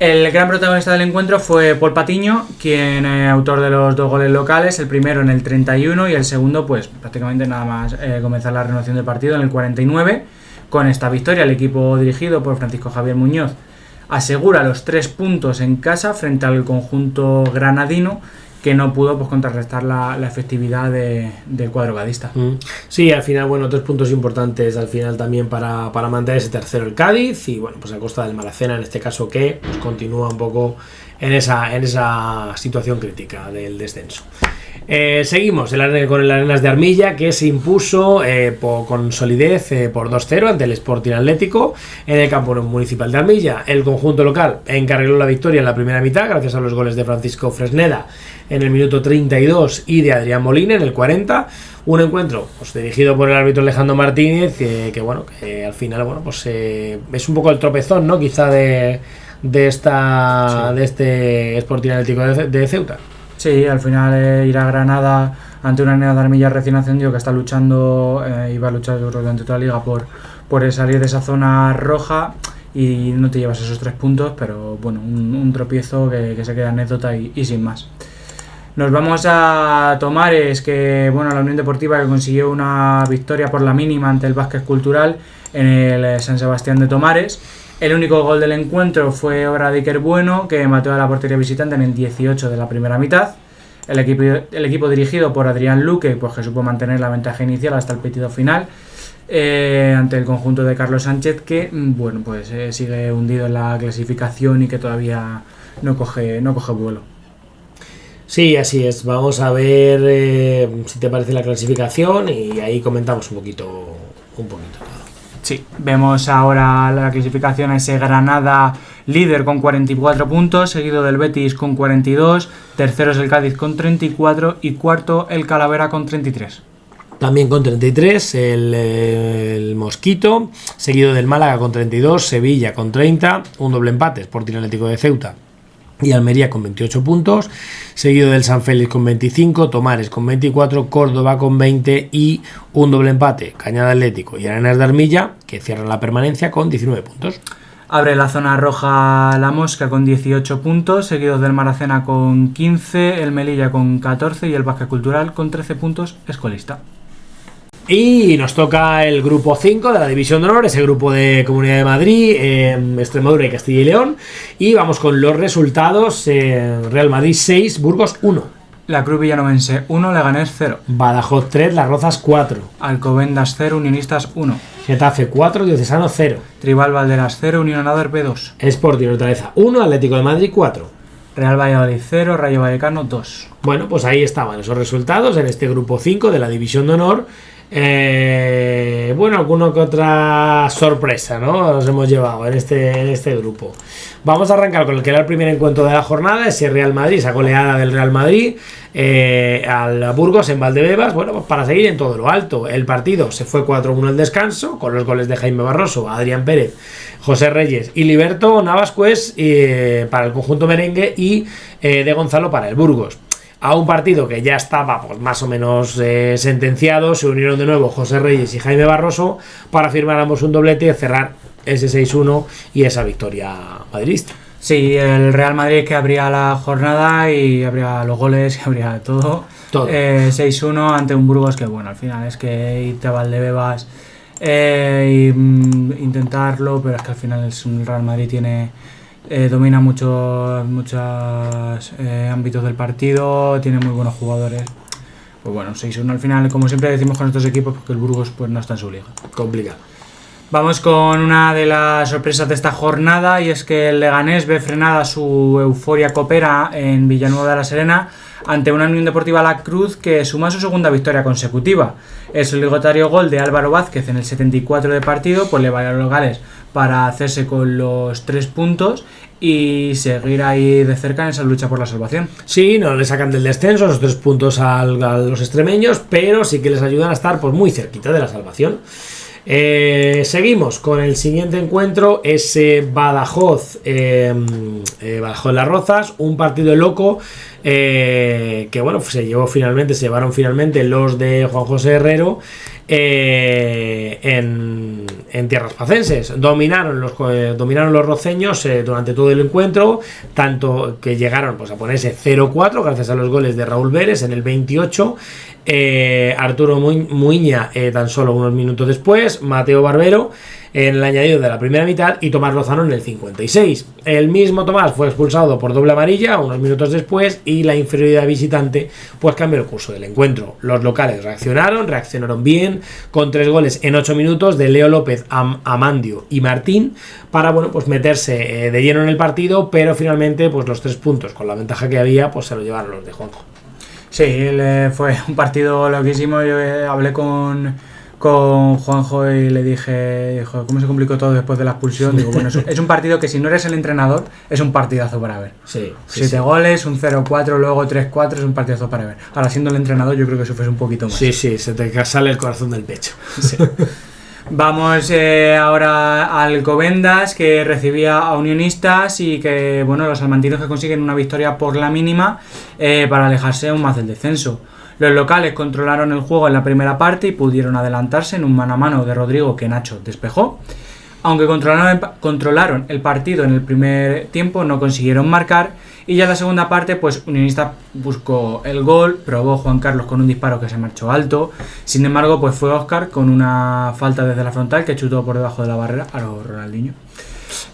El gran protagonista del encuentro fue Pol Patiño, quien es autor de los 2 goles locales, el primero en el 31 y el segundo pues prácticamente nada más comenzar la renovación del partido en el 49. Con esta victoria el equipo dirigido por Francisco Javier Muñoz asegura los 3 puntos en casa frente al conjunto granadino, que no pudo pues contrarrestar la efectividad del cuadro gadista. Sí, al final, bueno, 3 puntos importantes al final también para mantener ese tercero el Cádiz, y bueno, pues a costa del Maracena en este caso, que pues continúa un poco en esa situación crítica del descenso. Seguimos con el Arenas de Armilla, que se impuso con solidez por 2-0 ante el Sporting Atlético en el campo municipal de Armilla. El conjunto local encarriló la victoria en la primera mitad gracias a los goles de Francisco Fresneda en el minuto 32 y de Adrián Molina en el 40. Un encuentro pues dirigido por el árbitro Alejandro Martínez, que bueno, que al final bueno, pues es un poco el tropezón, ¿no? Quizá de este Sporting Atlético de Ceuta. Sí, al final ir a Granada ante una Arenas de Armilla recién ascendido que está luchando y va a luchar durante toda la liga por salir de esa zona roja, y no te llevas esos 3 puntos, pero bueno, un tropiezo que se queda anécdota y sin más. Nos vamos a Tomares, que bueno, la Unión Deportiva, que consiguió una victoria por la mínima ante el Vázquez Cultural en el San Sebastián de Tomares. El único gol del encuentro fue obra de Iker Bueno, que mató a la portería visitante en el 18 de la primera mitad. El equipo dirigido por Adrián Luque, pues que supo mantener la ventaja inicial hasta el pitido final ante el conjunto de Carlos Sánchez, que bueno, pues sigue hundido en la clasificación y que todavía no coge vuelo. Sí, así es. Vamos a ver si te parece la clasificación y ahí comentamos un poquito todo. Sí, vemos ahora la clasificación, ese Granada líder con 44 puntos, seguido del Betis con 42, tercero es el Cádiz con 34 y cuarto el Calavera con 33. También con 33 el Mosquito, seguido del Málaga con 32, Sevilla con 30, un doble empate, Sporting Atlético de Ceuta y Almería con 28 puntos, seguido del San Félix con 25, Tomares con 24, Córdoba con 20 y un doble empate, Cañada Atlético y Arenas de Armilla, que cierran la permanencia con 19 puntos. Abre la zona roja la Mosca con 18 puntos, seguidos del Maracena con 15, el Melilla con 14 y el Vázquez Cultural con 13 puntos, es colista. Y nos toca el grupo 5 de la División de Honor, ese grupo de Comunidad de Madrid, Extremadura y Castilla y León. Y vamos con los resultados: Real Madrid 6, Burgos 1. La Cruz Villanovense 1, Leganés 0. Badajoz 3, Las Rozas 4. Alcobendas 0, Unionistas 1. Getafe 4, Diocesano 0. Tribal Valderas 0, Unión Adarve B 2. Sporting Hortaleza 1, Atlético de Madrid 4. Real Valladolid 0, Rayo Vallecano 2. Bueno, pues ahí estaban esos resultados en este grupo 5 de la División de Honor. Bueno, alguna que otra sorpresa, ¿no? Nos hemos llevado en este grupo. Vamos a arrancar con el que era el primer encuentro de la jornada, ese Real Madrid, esa goleada del Real Madrid al Burgos en Valdebebas. Bueno, pues para seguir en todo lo alto. El partido se fue 4-1 al descanso, con los goles de Jaime Barroso, Adrián Pérez, José Reyes y Liberto Navascués para el conjunto merengue y de Gonzalo para el Burgos. A un partido que ya estaba pues, más o menos sentenciado, se unieron de nuevo José Reyes y Jaime Barroso para firmar ambos un doblete y cerrar ese 6-1 y esa victoria madridista. Sí, el Real Madrid que abría la jornada y abría los goles y abría todo. 6-1 ante un Burgos que, bueno, al final es que irte a Valdebebas intentarlo, pero es que al final el Real Madrid domina muchos ámbitos del partido, tiene muy buenos jugadores. Pues bueno, 6-1 al final, como siempre decimos con estos equipos, porque el Burgos pues no está en su liga. Complicado. Vamos con una de las sorpresas de esta jornada, y es que el Leganés ve frenada su euforia copera en Villanueva de la Serena ante una Unión Deportiva La Cruz que suma su segunda victoria consecutiva. El obligatorio gol de Álvaro Vázquez en el 74 de partido pues le valió a los gales para hacerse con los 3 puntos y seguir ahí de cerca en esa lucha por la salvación. Sí, no le sacan del descenso esos 3 puntos a los extremeños, pero sí que les ayudan a estar pues muy cerquita de la salvación. Seguimos con el siguiente encuentro, ese Badajoz Las Rozas, un partido loco que bueno, se llevaron finalmente los de Juan José Herrero en tierras pacenses. Dominaron los roceños durante todo el encuentro, tanto que llegaron pues a ponerse 0-4 gracias a los goles de Raúl Vélez en el 28, Arturo Muiña tan solo unos minutos después, Mateo Barbero en el añadido de la primera mitad y Tomás Lozano en el 56. El mismo Tomás fue expulsado por doble amarilla unos minutos después y la inferioridad visitante pues cambió el curso del encuentro. Los locales reaccionaron bien con 3 goles en 8 minutos de Leo López, Amandio y Martín para bueno pues meterse de lleno en el partido, pero finalmente pues los 3 puntos con la ventaja que había pues se lo llevaron los de Juanjo. Sí, fue un partido loquísimo. Yo hablé con Juanjo y le dije, ¿cómo se complicó todo después de la expulsión? Digo, bueno, es un partido que si no eres el entrenador, es un partidazo para ver. Sí, 7 goles, un 0-4, luego 3-4, es un partidazo para ver. Ahora, siendo el entrenador, yo creo que eso fue un poquito más. Sí, se te sale el corazón del pecho. Sí. Vamos ahora al Alcobendas, que recibía a Unionistas y que, bueno, los salmantinos que consiguen una victoria por la mínima para alejarse aún más del descenso. Los locales controlaron el juego en la primera parte y pudieron adelantarse en un mano a mano de Rodrigo que Nacho despejó. Aunque controlaron el partido en el primer tiempo, no consiguieron marcar y ya en la segunda parte pues Unionista buscó el gol, probó Juan Carlos con un disparo que se marchó alto. Sin embargo pues fue Óscar con una falta desde la frontal que chutó por debajo de la barrera a los Ronaldinho,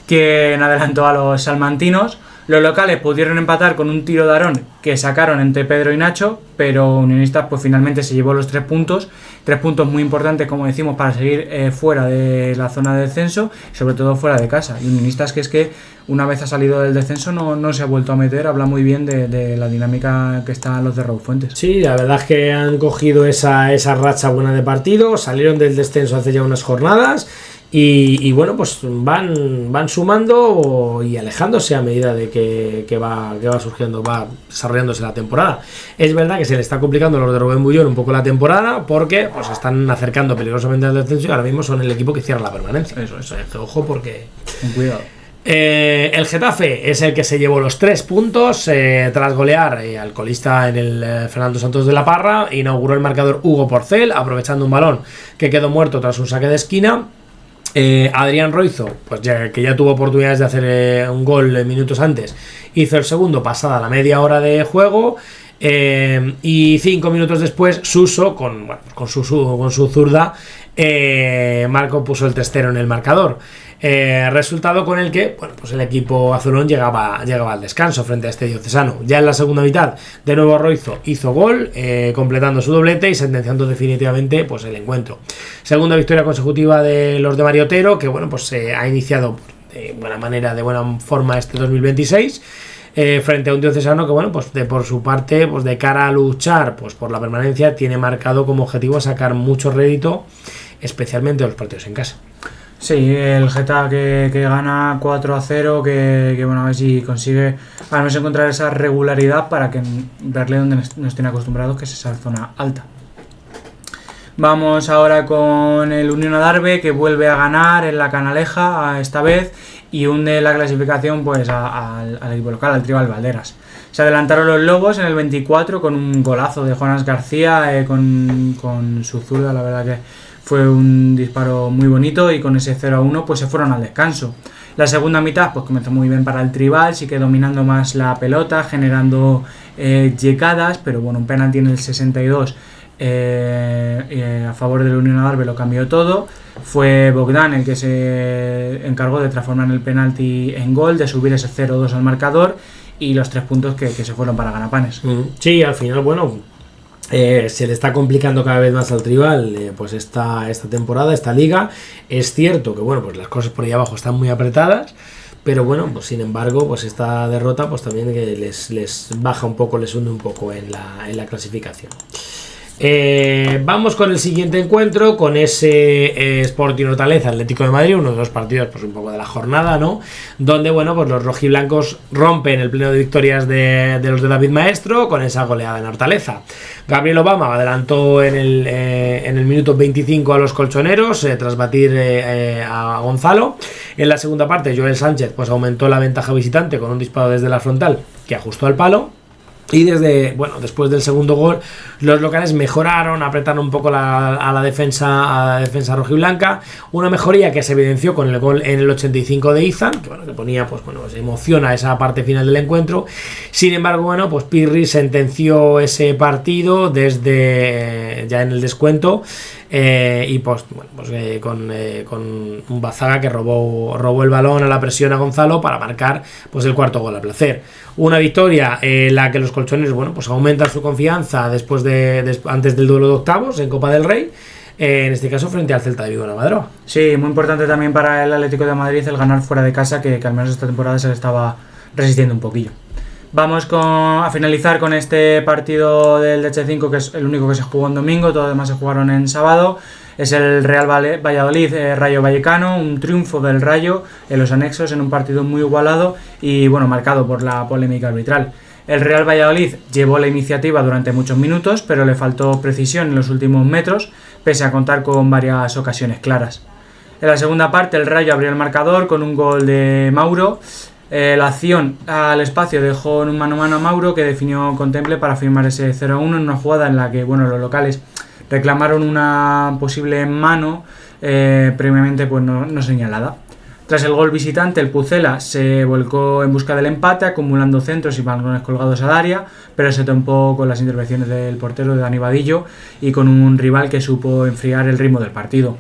quien adelantó a los salmantinos. Los locales pudieron empatar con un tiro de Aarón que sacaron entre Pedro y Nacho, pero Unionistas pues finalmente se llevó los 3 puntos. 3 puntos muy importantes, como decimos, para seguir fuera de la zona de descenso y sobre todo fuera de casa. Y Unionistas que es que una vez ha salido del descenso no se ha vuelto a meter. Habla muy bien de la dinámica que están los de Raúl Fuentes. Sí, la verdad es que han cogido esa racha buena de partido, salieron del descenso hace ya unas jornadas. Y bueno, pues van sumando y alejándose a medida de que va surgiendo, va desarrollándose la temporada. Es verdad que se le está complicando a los de Rubén Bullón un poco la temporada porque pues están acercando peligrosamente al descenso y ahora mismo son el equipo que cierra la permanencia. Eso, ojo porque... Cuidado. El Getafe es el que se llevó los 3 puntos tras golear al colista en el Fernando Santos de la Parra. Inauguró el marcador Hugo Porcel aprovechando un balón que quedó muerto tras un saque de esquina. Adrián Roizo, pues que ya tuvo oportunidades de hacer un gol minutos antes, hizo el segundo pasada la media hora de juego, y 5 minutos después Suso con su zurda Marco puso el tercero en el marcador. Resultado con el que, bueno, pues el equipo azulón llegaba al descanso frente a este diocesano. Ya en la segunda mitad, de nuevo Roizo hizo gol, completando su doblete y sentenciando definitivamente pues el encuentro. Segunda victoria consecutiva de los de Mario Otero, que bueno, pues ha iniciado de buena manera, de buena forma este 2026. Frente a un diocesano que, bueno, pues por su parte, pues de cara a luchar pues por la permanencia, tiene marcado como objetivo sacar mucho rédito, especialmente los partidos en casa. Sí, el Getafe que gana 4-0, que bueno, a ver si consigue al menos encontrar esa regularidad para que verle donde nos tiene acostumbrados, que es esa zona alta. Vamos ahora con el Unión Adarve, que vuelve a ganar en la Canaleja esta vez y hunde la clasificación pues al equipo local, al Tribal Valderas. Se adelantaron los Lobos en el 24 con un golazo de Jonas García con su zurda, la verdad que fue un disparo muy bonito, y con ese 0-1 pues se fueron al descanso. La segunda mitad pues comenzó muy bien para el Tribal, sí que dominando más la pelota, generando llegadas, pero bueno, un penalti en el 62 a favor de la Unión Adarve lo cambió todo. Fue Bogdan el que se encargó de transformar el penalti en gol, de subir ese 0-2 al marcador y los 3 puntos que se fueron para Ganapanes. Sí, al final, bueno, se le está complicando cada vez más al Tribal pues esta temporada, esta liga. Es cierto que bueno, pues las cosas por ahí abajo están muy apretadas, pero bueno, pues sin embargo, pues esta derrota pues también que les baja un poco, les hunde un poco en la clasificación. Vamos con el siguiente encuentro, con ese Sporting Hortaleza Atlético de Madrid, uno de los partidos pues un poco de la jornada, ¿no? Donde bueno, pues los rojiblancos rompen el pleno de victorias de los de David Maestro con esa goleada en Hortaleza. Gabriel Obama adelantó en el minuto 25 a los colchoneros tras batir a Gonzalo. En la segunda parte, Joel Sánchez pues aumentó la ventaja visitante con un disparo desde la frontal que ajustó al palo. Y después del segundo gol, los locales mejoraron, apretaron un poco a la defensa rojiblanca. Una mejoría que se evidenció con el gol en el 85 de Izan, que bueno, que ponía, pues bueno, se emociona esa parte final del encuentro. Sin embargo, bueno, pues Pirri sentenció ese partido desde ya en el descuento. Y pues, bueno, pues con un Bazaga que robó el balón a la presión a Gonzalo para marcar pues el cuarto gol a placer. Una victoria en la que los colchoneros, bueno, pues aumentan su confianza antes del duelo de octavos en Copa del Rey, en este caso frente al Celta de Vigo en la Madroa. Sí, muy importante también para el Atlético de Madrid el ganar fuera de casa, que al menos esta temporada se le estaba resistiendo un poquillo. Vamos a finalizar con este partido del DH5, que es el único que se jugó en domingo, todos los demás se jugaron en sábado. Es el Real Valladolid Rayo Vallecano, un triunfo del Rayo en los anexos en un partido muy igualado y bueno, marcado por la polémica arbitral. El Real Valladolid llevó la iniciativa durante muchos minutos, pero le faltó precisión en los últimos metros, pese a contar con varias ocasiones claras. En la segunda parte el Rayo abrió el marcador con un gol de Mauro. La acción al espacio dejó en un mano a mano a Mauro, que definió con Temple para firmar ese 0-1 en una jugada en la que bueno, los locales reclamaron una posible mano previamente pues no señalada. Tras el gol visitante, el Pucela se volcó en busca del empate, acumulando centros y balones colgados al área, pero se topó con las intervenciones del portero de Dani Vadillo y con un rival que supo enfriar el ritmo del partido.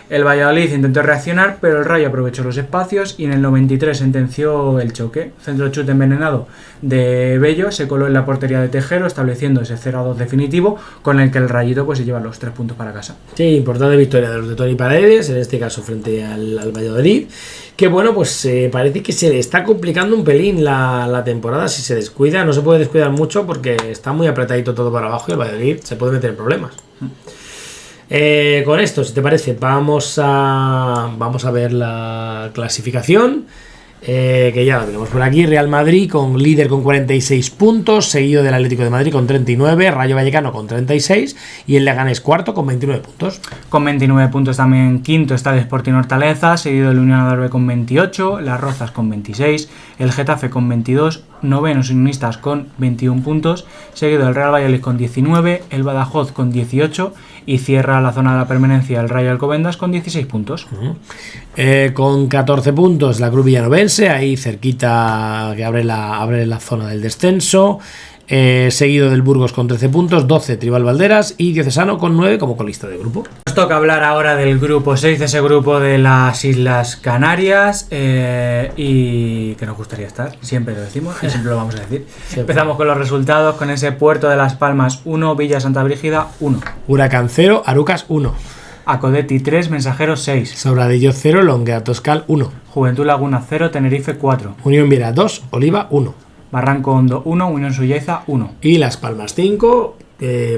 El Valladolid intentó reaccionar, pero el Rayo aprovechó los espacios y en el 93 sentenció el choque. Centro chute envenenado de Bello se coló en la portería de Tejero, estableciendo ese 0-2 definitivo, con el que el Rayito pues se lleva los 3 puntos para casa. Sí, importante victoria de los de Toni Paredes, en este caso frente al Valladolid, que bueno, pues parece que se le está complicando un pelín la temporada. Si se descuida, no se puede descuidar mucho porque está muy apretadito todo para abajo y el Valladolid se puede meter en problemas. Con esto, si te parece, vamos a ver la clasificación, que ya la tenemos por aquí. Real Madrid líder con 46 puntos, seguido del Atlético de Madrid con 39, Rayo Vallecano con 36 y el Leganés cuarto con 29 puntos. Con 29 puntos también quinto está el Sporting Hortaleza, seguido del Unión Adarve con 28, Las Rozas con 26, el Getafe con 22, novenos Unionistas con 21 puntos, seguido del Real Valladolid con 19, el Badajoz con 18 y cierra la zona de la permanencia el Rayo Alcobendas con 16 puntos. Con 14 puntos la Cruz Villanovense, ahí cerquita, que abre la zona del descenso. seguido del Burgos con 13 puntos, 12 Tribal Valderas y Diocesano con 9 como colista de grupo. Nos toca hablar ahora del grupo 6, de ese grupo de las Islas Canarias, y que nos gustaría estar, siempre lo decimos y siempre lo vamos a decir. Empezamos con los resultados, con ese Puerto de Las Palmas 1, Villa Santa Brígida 1. Huracán 0, Arucas 1. Acodetti 3, Mensajeros 6. Sobradillo 0, Longuera Toscal 1. Juventud Laguna 0, Tenerife 4. Unión Viera 2, Oliva 1. Barranco Hondo 1, Unión Suyaiza 1. Y Las Palmas 5,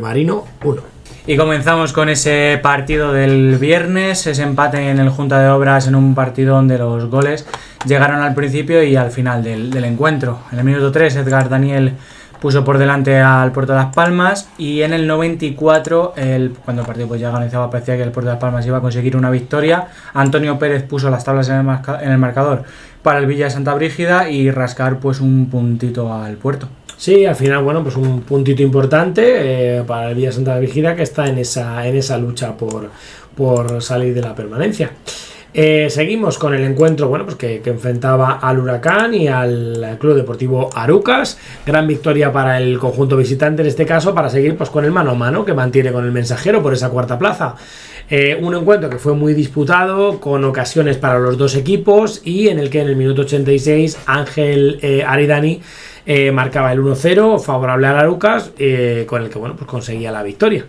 Marino 1. Y comenzamos con ese partido del viernes, ese empate en el Junta de Obras, en un partido donde los goles llegaron al principio y al final del encuentro. En el minuto 3, Edgar Daniel puso por delante al Puerto de Las Palmas, y en el 94, cuando el partido pues ya organizaba, parecía que el Puerto de Las Palmas iba a conseguir una victoria. Antonio Pérez puso las tablas en el marcador para el Villa de Santa Brígida y rascar pues un puntito al Puerto. Sí, al final, bueno, pues un puntito importante para el Villa de Santa Brígida, que está en esa lucha por salir de la permanencia. Seguimos con el encuentro, bueno, pues que enfrentaba al Huracán y al Club Deportivo Arucas. Gran victoria para el conjunto visitante en este caso, para seguir pues con el mano a mano que mantiene con el Mensajero por esa cuarta plaza. Un encuentro que fue muy disputado, con ocasiones para los dos equipos, y en el que en el minuto 86 Ángel Aridani marcaba el 1-0 favorable al Arucas, con el que bueno, pues conseguía la victoria.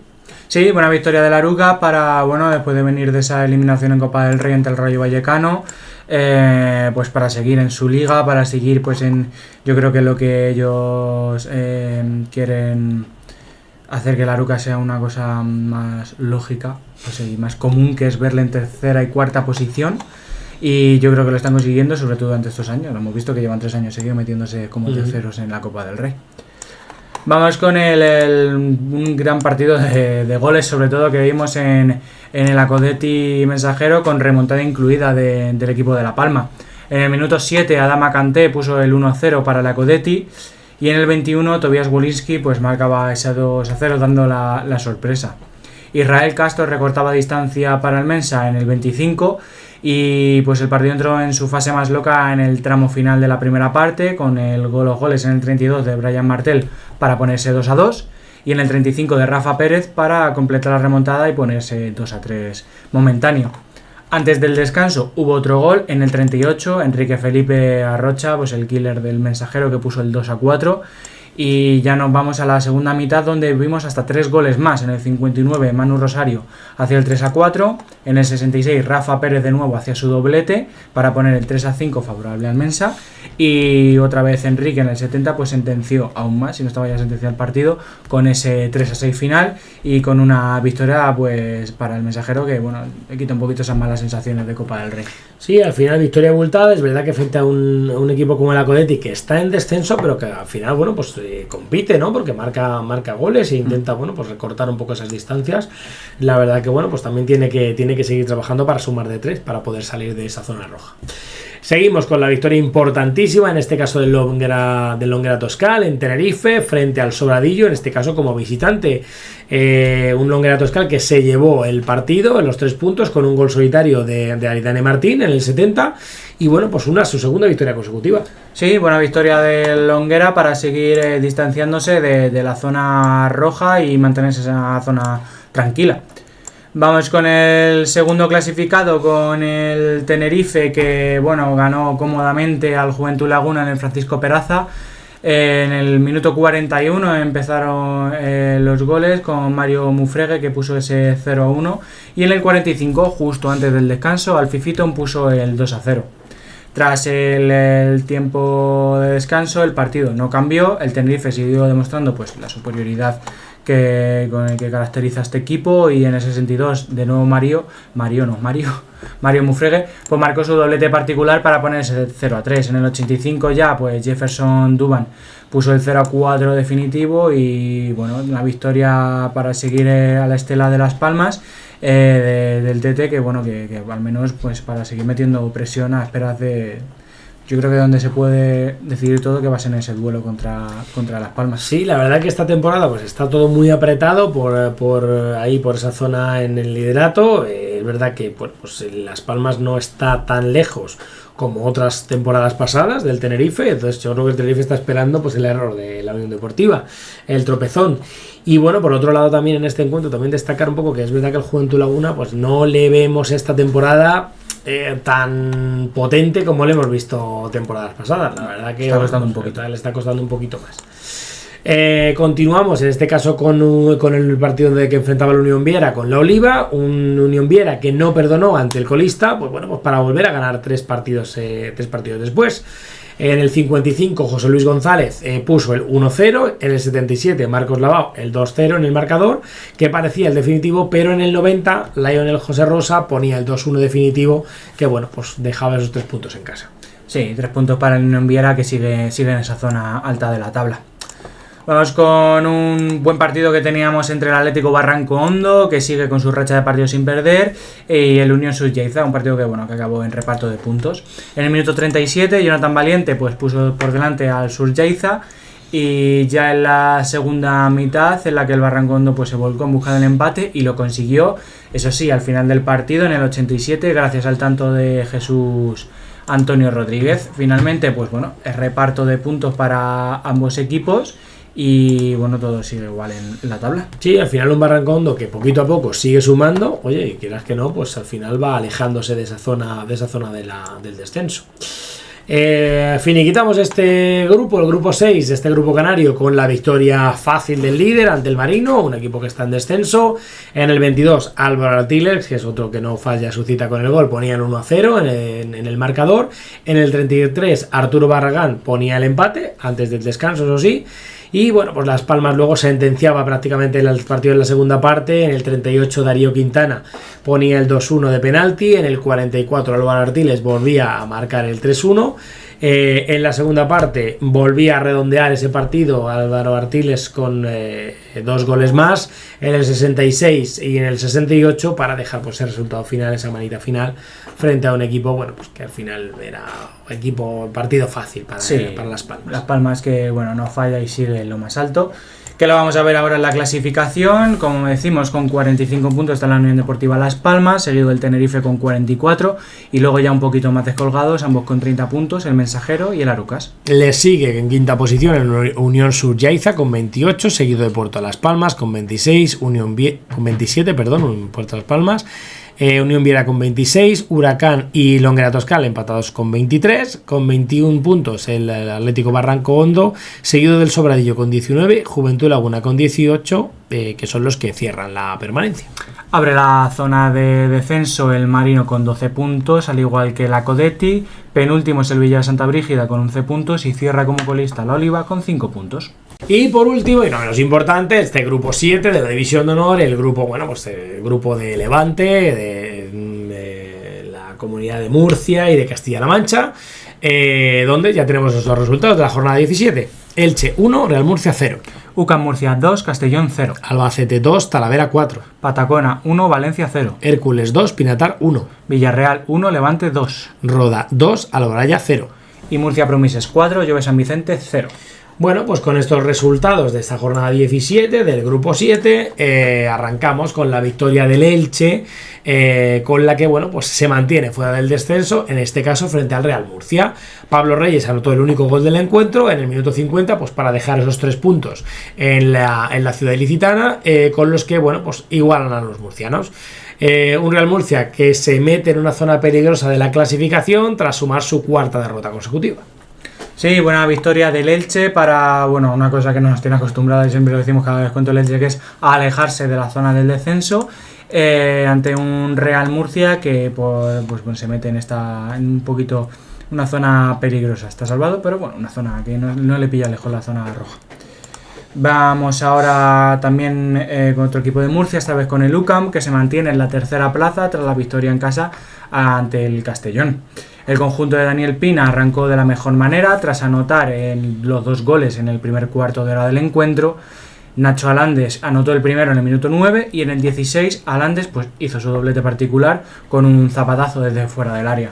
Sí, buena victoria de la Arucas para, bueno, después de venir de esa eliminación en Copa del Rey ante el Rayo Vallecano, pues para seguir en su liga, para seguir pues yo creo que lo que ellos quieren hacer que la Arucas sea una cosa más lógica, pues, y más común, que es verle en tercera y cuarta posición, y yo creo que lo están consiguiendo, sobre todo durante estos años. Lo hemos visto que llevan 3 años seguidos metiéndose como terceros en la Copa del Rey. Vamos con un gran partido de goles, sobre todo que vimos en el Acodetti Mensajero, con remontada incluida del equipo de La Palma. En el minuto 7 Adama Kanté puso el 1-0 para el Acodetti, y en el 21 Tobias Wolinski pues marcaba ese 2-0 dando la sorpresa. Israel Castro recortaba distancia para el Mensa en el 25, y pues el partido entró en su fase más loca en el tramo final de la primera parte, con el goles en el 32 de Brian Martel para ponerse 2-2, y en el 35 de Rafa Pérez para completar la remontada y ponerse 2-3 momentáneo. Antes del descanso hubo otro gol en el 38, Enrique Felipe Arrocha, pues el killer del Mensajero, que puso el 2-4. Y ya nos vamos a la segunda mitad, donde vimos hasta 3 goles más. En el 59 Manu Rosario hacía el 3-4, en el 66 Rafa Pérez de nuevo hacía su doblete para poner el 3-5 favorable al Mensa, y otra vez Enrique en el 70 pues sentenció aún más, si no estaba ya sentenciado el partido, con ese 3-6 final, y con una victoria pues para el Mensajero que bueno, le quita un poquito esas malas sensaciones de Copa del Rey. Sí, al final victoria abultada. Es verdad que frente a un equipo como el Acodetti, que está en descenso, pero que al final bueno pues compite, ¿no? Porque marca goles e intenta bueno pues recortar un poco esas distancias. La verdad que bueno pues también tiene que seguir trabajando para sumar de 3 para poder salir de esa zona roja. Seguimos con la victoria importantísima, en este caso del Longuera Toscal en Tenerife, frente al Sobradillo, en este caso como visitante. Un Longuera Toscal que se llevó el partido en los 3 puntos con un gol solitario de Aridane Martín en el 70, y bueno, pues su segunda victoria consecutiva. Sí, buena victoria del Longuera para seguir distanciándose de la zona roja y mantenerse en esa zona tranquila. Vamos con el segundo clasificado, con el Tenerife, que bueno, ganó cómodamente al Juventud Laguna en el Francisco Peraza. En el minuto 41 empezaron los goles con Mario Mufregue, que puso ese 0-1, y en el 45, justo antes del descanso, Alfifito puso el 2-0. Tras el tiempo de descanso, el partido no cambió, el Tenerife siguió demostrando pues la superioridad con el que caracteriza a este equipo, y en el 62 de nuevo Mario Mufregue pues marcó su doblete particular para ponerse 0-3. En el 85 ya pues Jefferson Duban puso el 0-4 definitivo, y bueno, una victoria para seguir a la estela de Las Palmas, del TT, que bueno, que al menos pues para seguir metiendo presión a esperas de, yo creo que donde se puede decidir todo, que va a ser en ese duelo contra Las Palmas. Sí, la verdad que esta temporada pues está todo muy apretado por ahí, por esa zona en el liderato. Es verdad que pues Las Palmas no está tan lejos como otras temporadas pasadas del Tenerife. Entonces yo creo que el Tenerife está esperando pues el error de la Unión Deportiva, el tropezón. Y bueno, por otro lado también en este encuentro también destacar un poco que es verdad que el Juventud Laguna pues no le vemos esta temporada tan potente como le hemos visto temporadas pasadas. La verdad que está costando un poquito. Le está costando un poquito más. Continuamos en este caso con el partido de que enfrentaba la Unión Viera con la Oliva, un Unión Viera que no perdonó ante el colista, pues bueno, pues para volver a ganar tres partidos después. En el 55 José Luis González puso el 1-0, en el 77 Marcos Lavao el 2-0 en el marcador, que parecía el definitivo, pero en el 90 Lionel José Rosa ponía el 2-1 definitivo, que bueno, pues dejaba esos 3 puntos en casa. Sí, 3 puntos para el Unión Viera, que sigue en esa zona alta de la tabla. Vamos con un buen partido que teníamos entre el Atlético Barranco Hondo, que sigue con su racha de partidos sin perder, y el Unión Surgeiza, un partido que acabó en reparto de puntos. En el minuto 37, Jonathan Valiente pues puso por delante al Surgeiza, y ya en la segunda mitad, en la que el Barranco Hondo pues se volcó en busca del empate y lo consiguió, eso sí, al final del partido, en el 87, gracias al tanto de Jesús Antonio Rodríguez. Finalmente, pues bueno, el reparto de puntos para ambos equipos. Y bueno, todo sigue igual en la tabla. Sí, al final un Barranco Hondo que poquito a poco sigue sumando, oye, y quieras que no, pues al final va alejándose de esa zona del descenso. Finiquitamos este grupo, el grupo 6 de este grupo canario, con la victoria fácil del líder ante el Marino, un equipo que está en descenso. En el 22 Álvaro Artiles, que es otro que no falla su cita con el gol, ponía el 1-0 en el marcador. En el 33 Arturo Barragán ponía el empate antes del descanso, eso sí. Y bueno, pues Las Palmas luego sentenciaba prácticamente el partido en la segunda parte. En el 38 Darío Quintana ponía el 2-1 de penalti. En el 44 Álvaro Artiles volvía a marcar el 3-1. En la segunda parte volvía a redondear ese partido Álvaro Artiles con 2 goles más en el 66 y en el 68 para dejar pues el resultado final, esa manita final frente a un equipo, bueno, pues que al final era partido fácil para Las Palmas. Las Palmas que bueno, no falla y sigue en lo más alto. Que lo vamos a ver ahora en la clasificación. Como decimos, con 45 puntos está la Unión Deportiva Las Palmas, seguido del Tenerife con 44, y luego ya un poquito más descolgados, ambos con 30 puntos, el Mensajero y el Arucas. Le sigue en quinta posición el Unión Surgeiza con 28, seguido de Puerto Las Palmas con 26, con 27, Puerto Las Palmas. Unión Viera con 26, Huracán y Longuera Toscal empatados con 23, con 21 puntos el Atlético Barranco Hondo, seguido del Sobradillo con 19, Juventud Laguna con 18, que son los que cierran la permanencia. Abre la zona de descenso el Marino con 12 puntos, al igual que la Codetti. Penúltimo es el Villa de Santa Brígida con 11 puntos y cierra como colista la Oliva con 5 puntos. Y por último, y no menos importante, este grupo 7 de la División de Honor, el grupo, el grupo de Levante, de la Comunidad de Murcia y de Castilla-La Mancha, donde ya tenemos los dos resultados de la jornada 17. Elche 1, Real Murcia 0. UCAM Murcia 2, Castellón 0. Albacete 2, Talavera 4. Patacona 1, Valencia 0. Hércules 2, Pinatar 1. Villarreal 1, Levante 2. Roda 2, Alboraya 0. Y Murcia Promises 4, Llove San Vicente 0. Bueno, pues con estos resultados de esta jornada 17 del grupo 7 arrancamos con la victoria del Elche, con la que bueno, pues se mantiene fuera del descenso, en este caso frente al Real Murcia. Pablo Reyes anotó el único gol del encuentro en el minuto 50, pues para dejar esos 3 puntos en la ciudad ilicitana, con los que bueno, pues igualan a los murcianos. Un Real Murcia que se mete en una zona peligrosa de la clasificación tras sumar su 4ª derrota consecutiva. Sí, buena victoria del Elche para, una cosa que nos tiene acostumbrados y siempre lo decimos cada vez cuento el Elche, que es alejarse de la zona del descenso, ante un Real Murcia que se mete en un poquito una zona peligrosa. Está salvado, pero bueno, una zona que no le pilla lejos la zona roja. Vamos ahora también con otro equipo de Murcia, esta vez con el UCAM, que se mantiene en la 3ª plaza tras la victoria en casa ante el Castellón. El conjunto de Daniel Pina arrancó de la mejor manera tras anotar los 2 goles en el primer cuarto de hora del encuentro. Nacho Alandes anotó el primero en el minuto 9 y en el 16 Alandes hizo su doblete particular con un zapatazo desde fuera del área.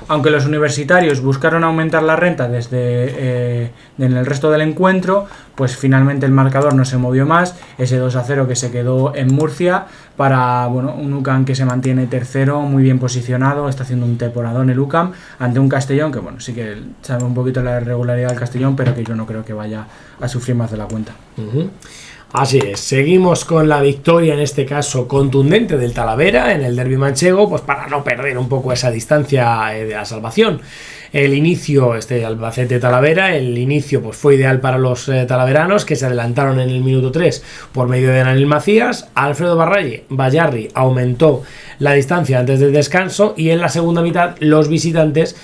Aunque los universitarios buscaron aumentar la renta desde en el resto del encuentro, pues finalmente el marcador no se movió más, ese 2-0 que se quedó en Murcia para un UCAM que se mantiene tercero, muy bien posicionado, está haciendo un temporadón el UCAM ante un Castellón que sí que sabe un poquito la irregularidad del Castellón, pero que yo no creo que vaya a sufrir más de la cuenta. Así es, seguimos con la victoria, en este caso contundente, del Talavera en el derbi manchego, pues para no perder un poco esa distancia de la salvación. El inicio, Albacete-Talavera, el inicio pues fue ideal para los talaveranos, que se adelantaron en el minuto 3 por medio de Daniel Macías. Alfredo Bayarri aumentó la distancia antes del descanso, y en la segunda mitad los visitantes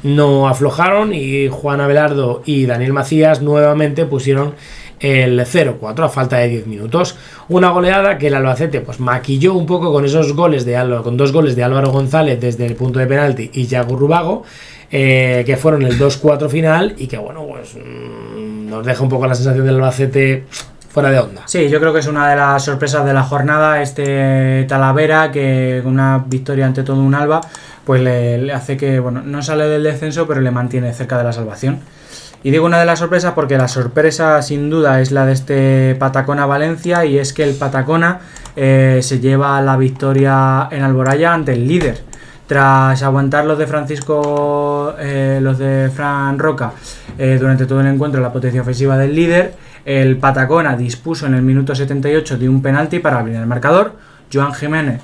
no aflojaron, y Juan Abelardo y Daniel Macías nuevamente pusieron el 0-4 a falta de 10 minutos. Una goleada que el Albacete pues maquilló un poco con esos goles con 2 goles de Álvaro González desde el punto de penalti y Yago Rubago, que fueron el 2-4 final, y que pues nos deja un poco la sensación del Albacete fuera de onda. Sí, yo creo que es una de las sorpresas de la jornada este Talavera, que con una victoria ante todo un Alba pues le hace que no sale del descenso, pero le mantiene cerca de la salvación. Y digo una de las sorpresas porque la sorpresa sin duda es la de este Patacona-Valencia, y es que el Patacona se lleva la victoria en Alboraya ante el líder. Tras aguantar los de Fran Roca durante todo el encuentro la potencia ofensiva del líder, el Patacona dispuso en el minuto 78 de un penalti para abrir el marcador. Joan Jimeno,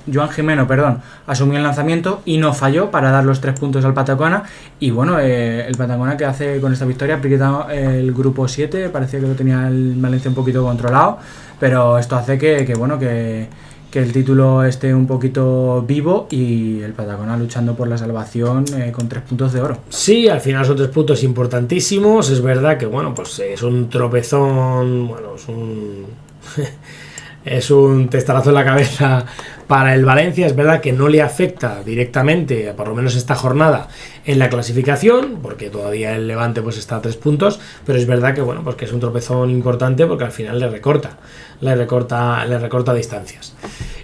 asumió el lanzamiento y no falló para dar los 3 puntos al Patacona. Y el Patacona, que hace con esta victoria, aprieta el grupo 7, parecía que lo tenía el Valencia un poquito controlado, pero esto hace que el título esté un poquito vivo, y el Patacona luchando por la salvación con 3 puntos de oro. Sí, al final son 3 puntos importantísimos. Es verdad que pues es un tropezón, es un testarazo en la cabeza para el Valencia. Es verdad que no le afecta directamente, por lo menos esta jornada, en la clasificación, porque todavía el Levante pues está a 3 puntos, pero es verdad que pues que es un tropezón importante, porque al final le recorta distancias.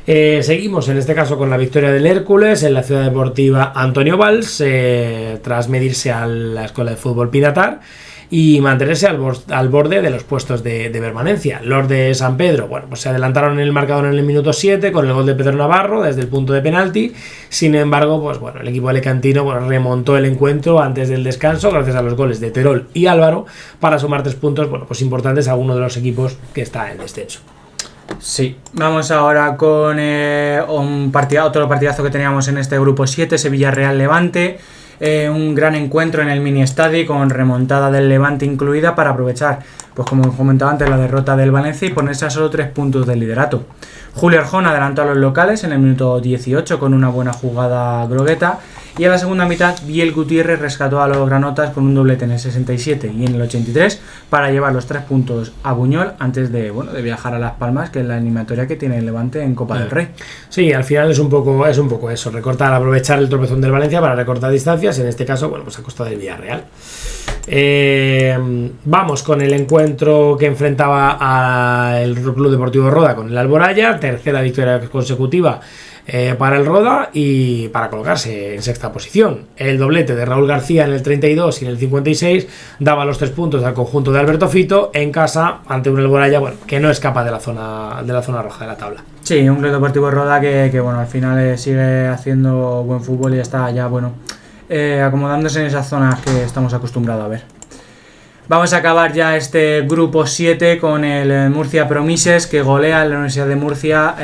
Seguimos en este caso con la victoria del Hércules en la Ciudad Deportiva Antonio Valls, tras medirse a la Escuela de Fútbol Pinatar y mantenerse al borde de los puestos de permanencia. Los de San Pedro, pues se adelantaron en el marcador en el minuto 7 con el gol de Pedro Navarro desde el punto de penalti. Sin embargo, el equipo alicantino remontó el encuentro antes del descanso gracias a los goles de Terol y Álvaro para sumar 3 puntos importantes a uno de los equipos que está en descenso. Sí, vamos ahora con otro partidazo que teníamos en este grupo 7, Sevilla-Real-Levante. Un gran encuentro en el mini estadio con remontada del Levante incluida para aprovechar, como comentaba antes, la derrota del Valencia y ponerse a solo 3 puntos del liderato. Julio Arjón adelantó a los locales en el minuto 18 con una buena jugada grogueta, y a la segunda mitad Biel Gutiérrez rescató a los granotas con un doblete en el 67 y en el 83 para llevar los 3 puntos a Buñol antes de viajar a Las Palmas, que es la eliminatoria que tiene el Levante en Copa del Rey. Sí, al final es un poco eso, aprovechar el tropezón del Valencia para recortar distancias, en este caso a costa del Villarreal. Vamos con el encuentro que enfrentaba al Club Deportivo Roda con el Alboraya, tercera victoria consecutiva para el Roda y para colocarse en sexta posición. El doblete de Raúl García en el 32 y en el 56 daba los 3 puntos al conjunto de Alberto Fito en casa ante un Alboraya que no escapa de la zona roja de la tabla. Sí, un Club Deportivo Roda que al final sigue haciendo buen fútbol y está ya acomodándose en esas zonas que estamos acostumbrados a ver. Vamos a acabar ya este grupo 7 con el Murcia Promises, que golea en la Universidad de Murcia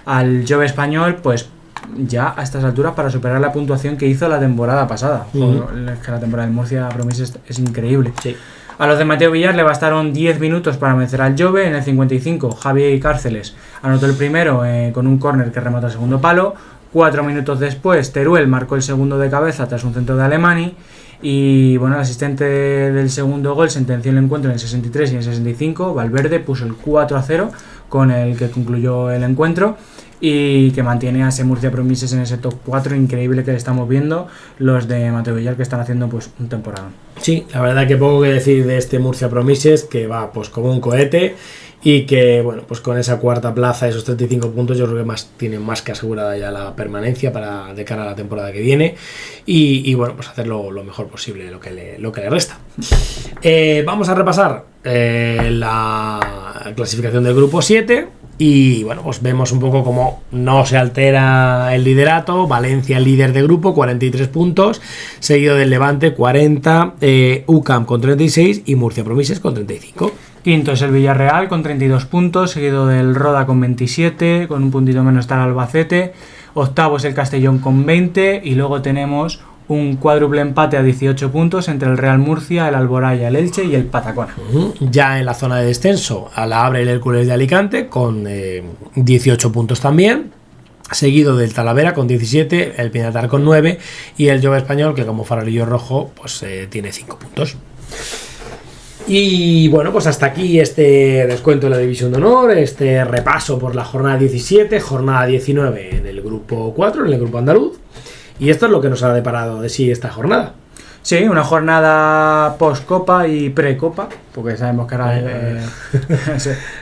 al Jove Español, pues ya a estas alturas para superar la puntuación que hizo la temporada pasada. Es que la temporada del Murcia Promises es increíble. Sí. A los de Mateo Villar le bastaron 10 minutos para vencer al Jove. En el 55 Javier Cárceles anotó el primero con un córner que remató al segundo palo. 4 minutos después Teruel marcó el segundo de cabeza tras un centro de Alemany. Y el asistente del segundo gol sentenció el encuentro en el 63 y en el 65. Valverde puso el 4-0 con el que concluyó el encuentro. y que mantiene a ese Murcia Promises en ese top 4 increíble que le estamos viendo, los de Mateo Villar, que están haciendo pues un temporada. Sí, la verdad que poco que decir de este Murcia Promises, que va pues como un cohete y que bueno, pues con esa cuarta plaza, esos 35 puntos, yo creo que tienen más que asegurada ya la permanencia de cara a la temporada que viene y bueno, pues hacer lo mejor posible lo que le resta. Vamos a repasar la clasificación del grupo 7 y bueno, pues vemos un poco cómo no se altera el liderato. Valencia líder de grupo, 43 puntos, seguido del Levante 40, UCAM con 36 y Murcia Promises con 35. Quinto es el Villarreal con 32 puntos, seguido del Roda con 27, con un puntito menos está el Albacete. Octavo es el Castellón con 20 y luego tenemos un cuádruple empate a 18 puntos entre el Real Murcia, el Alboraya, el Elche y el Patacona. Ya en la zona de descenso, a la Abre el Hércules de Alicante con 18 puntos también, seguido del Talavera con 17, el Pinatar con 9 y el Jove Español, que como farolillo rojo pues tiene 5 puntos. Y bueno, pues hasta aquí este descuento de la División de Honor, este repaso por la jornada 17, jornada 19 en el grupo 4, en el grupo andaluz. Y esto es lo que nos ha deparado de sí esta jornada. Sí, una jornada post-copa y pre-copa, porque sabemos que ahora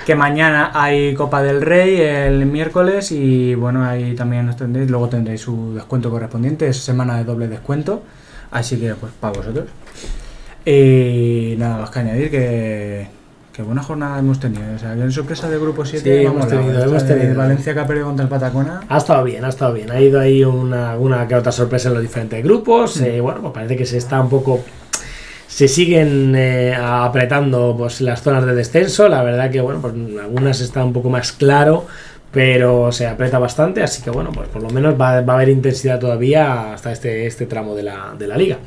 que mañana hay Copa del Rey el miércoles y bueno, ahí también luego tendréis su descuento correspondiente, es semana de doble descuento, así que pues para vosotros. Y nada más que añadir que buena jornada hemos tenido. O sea, que en sorpresa de grupo 7 sí, hemos tenido. Valencia que ha perdido contra el Patacona. Ha estado bien. Ha ido ahí una que otra sorpresa en los diferentes grupos. Bueno, pues parece que se está un poco. Se siguen apretando pues las zonas de descenso. La verdad que bueno, pues algunas está un poco más claro, pero se aprieta bastante. Así que bueno, pues por lo menos va a haber intensidad todavía hasta este tramo de la liga.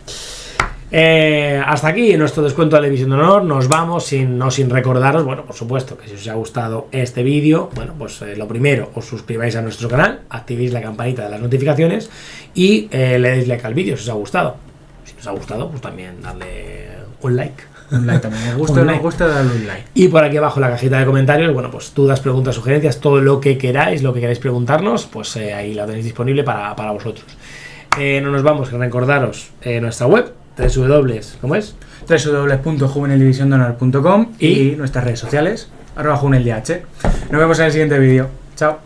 Hasta aquí nuestro descuento de la División de Honor. Nos vamos no sin recordaros, bueno, por supuesto, que si os ha gustado este vídeo, bueno, pues lo primero, os suscribáis a nuestro canal, activéis la campanita de las notificaciones y le deis like al vídeo si os ha gustado. Si os ha gustado, pues también darle un like. Un like también, me gusta o no me gusta, darle un like. Y por aquí abajo en la cajita de comentarios, bueno, pues dudas, preguntas, sugerencias, todo lo que queráis preguntarnos, pues ahí la tenéis disponible para vosotros. No nos vamos a recordaros nuestra web, ¿cómo es? www.juveneldivisiondehonor.com y nuestras redes sociales, @juveneldh. Nos vemos en el siguiente vídeo. Chao.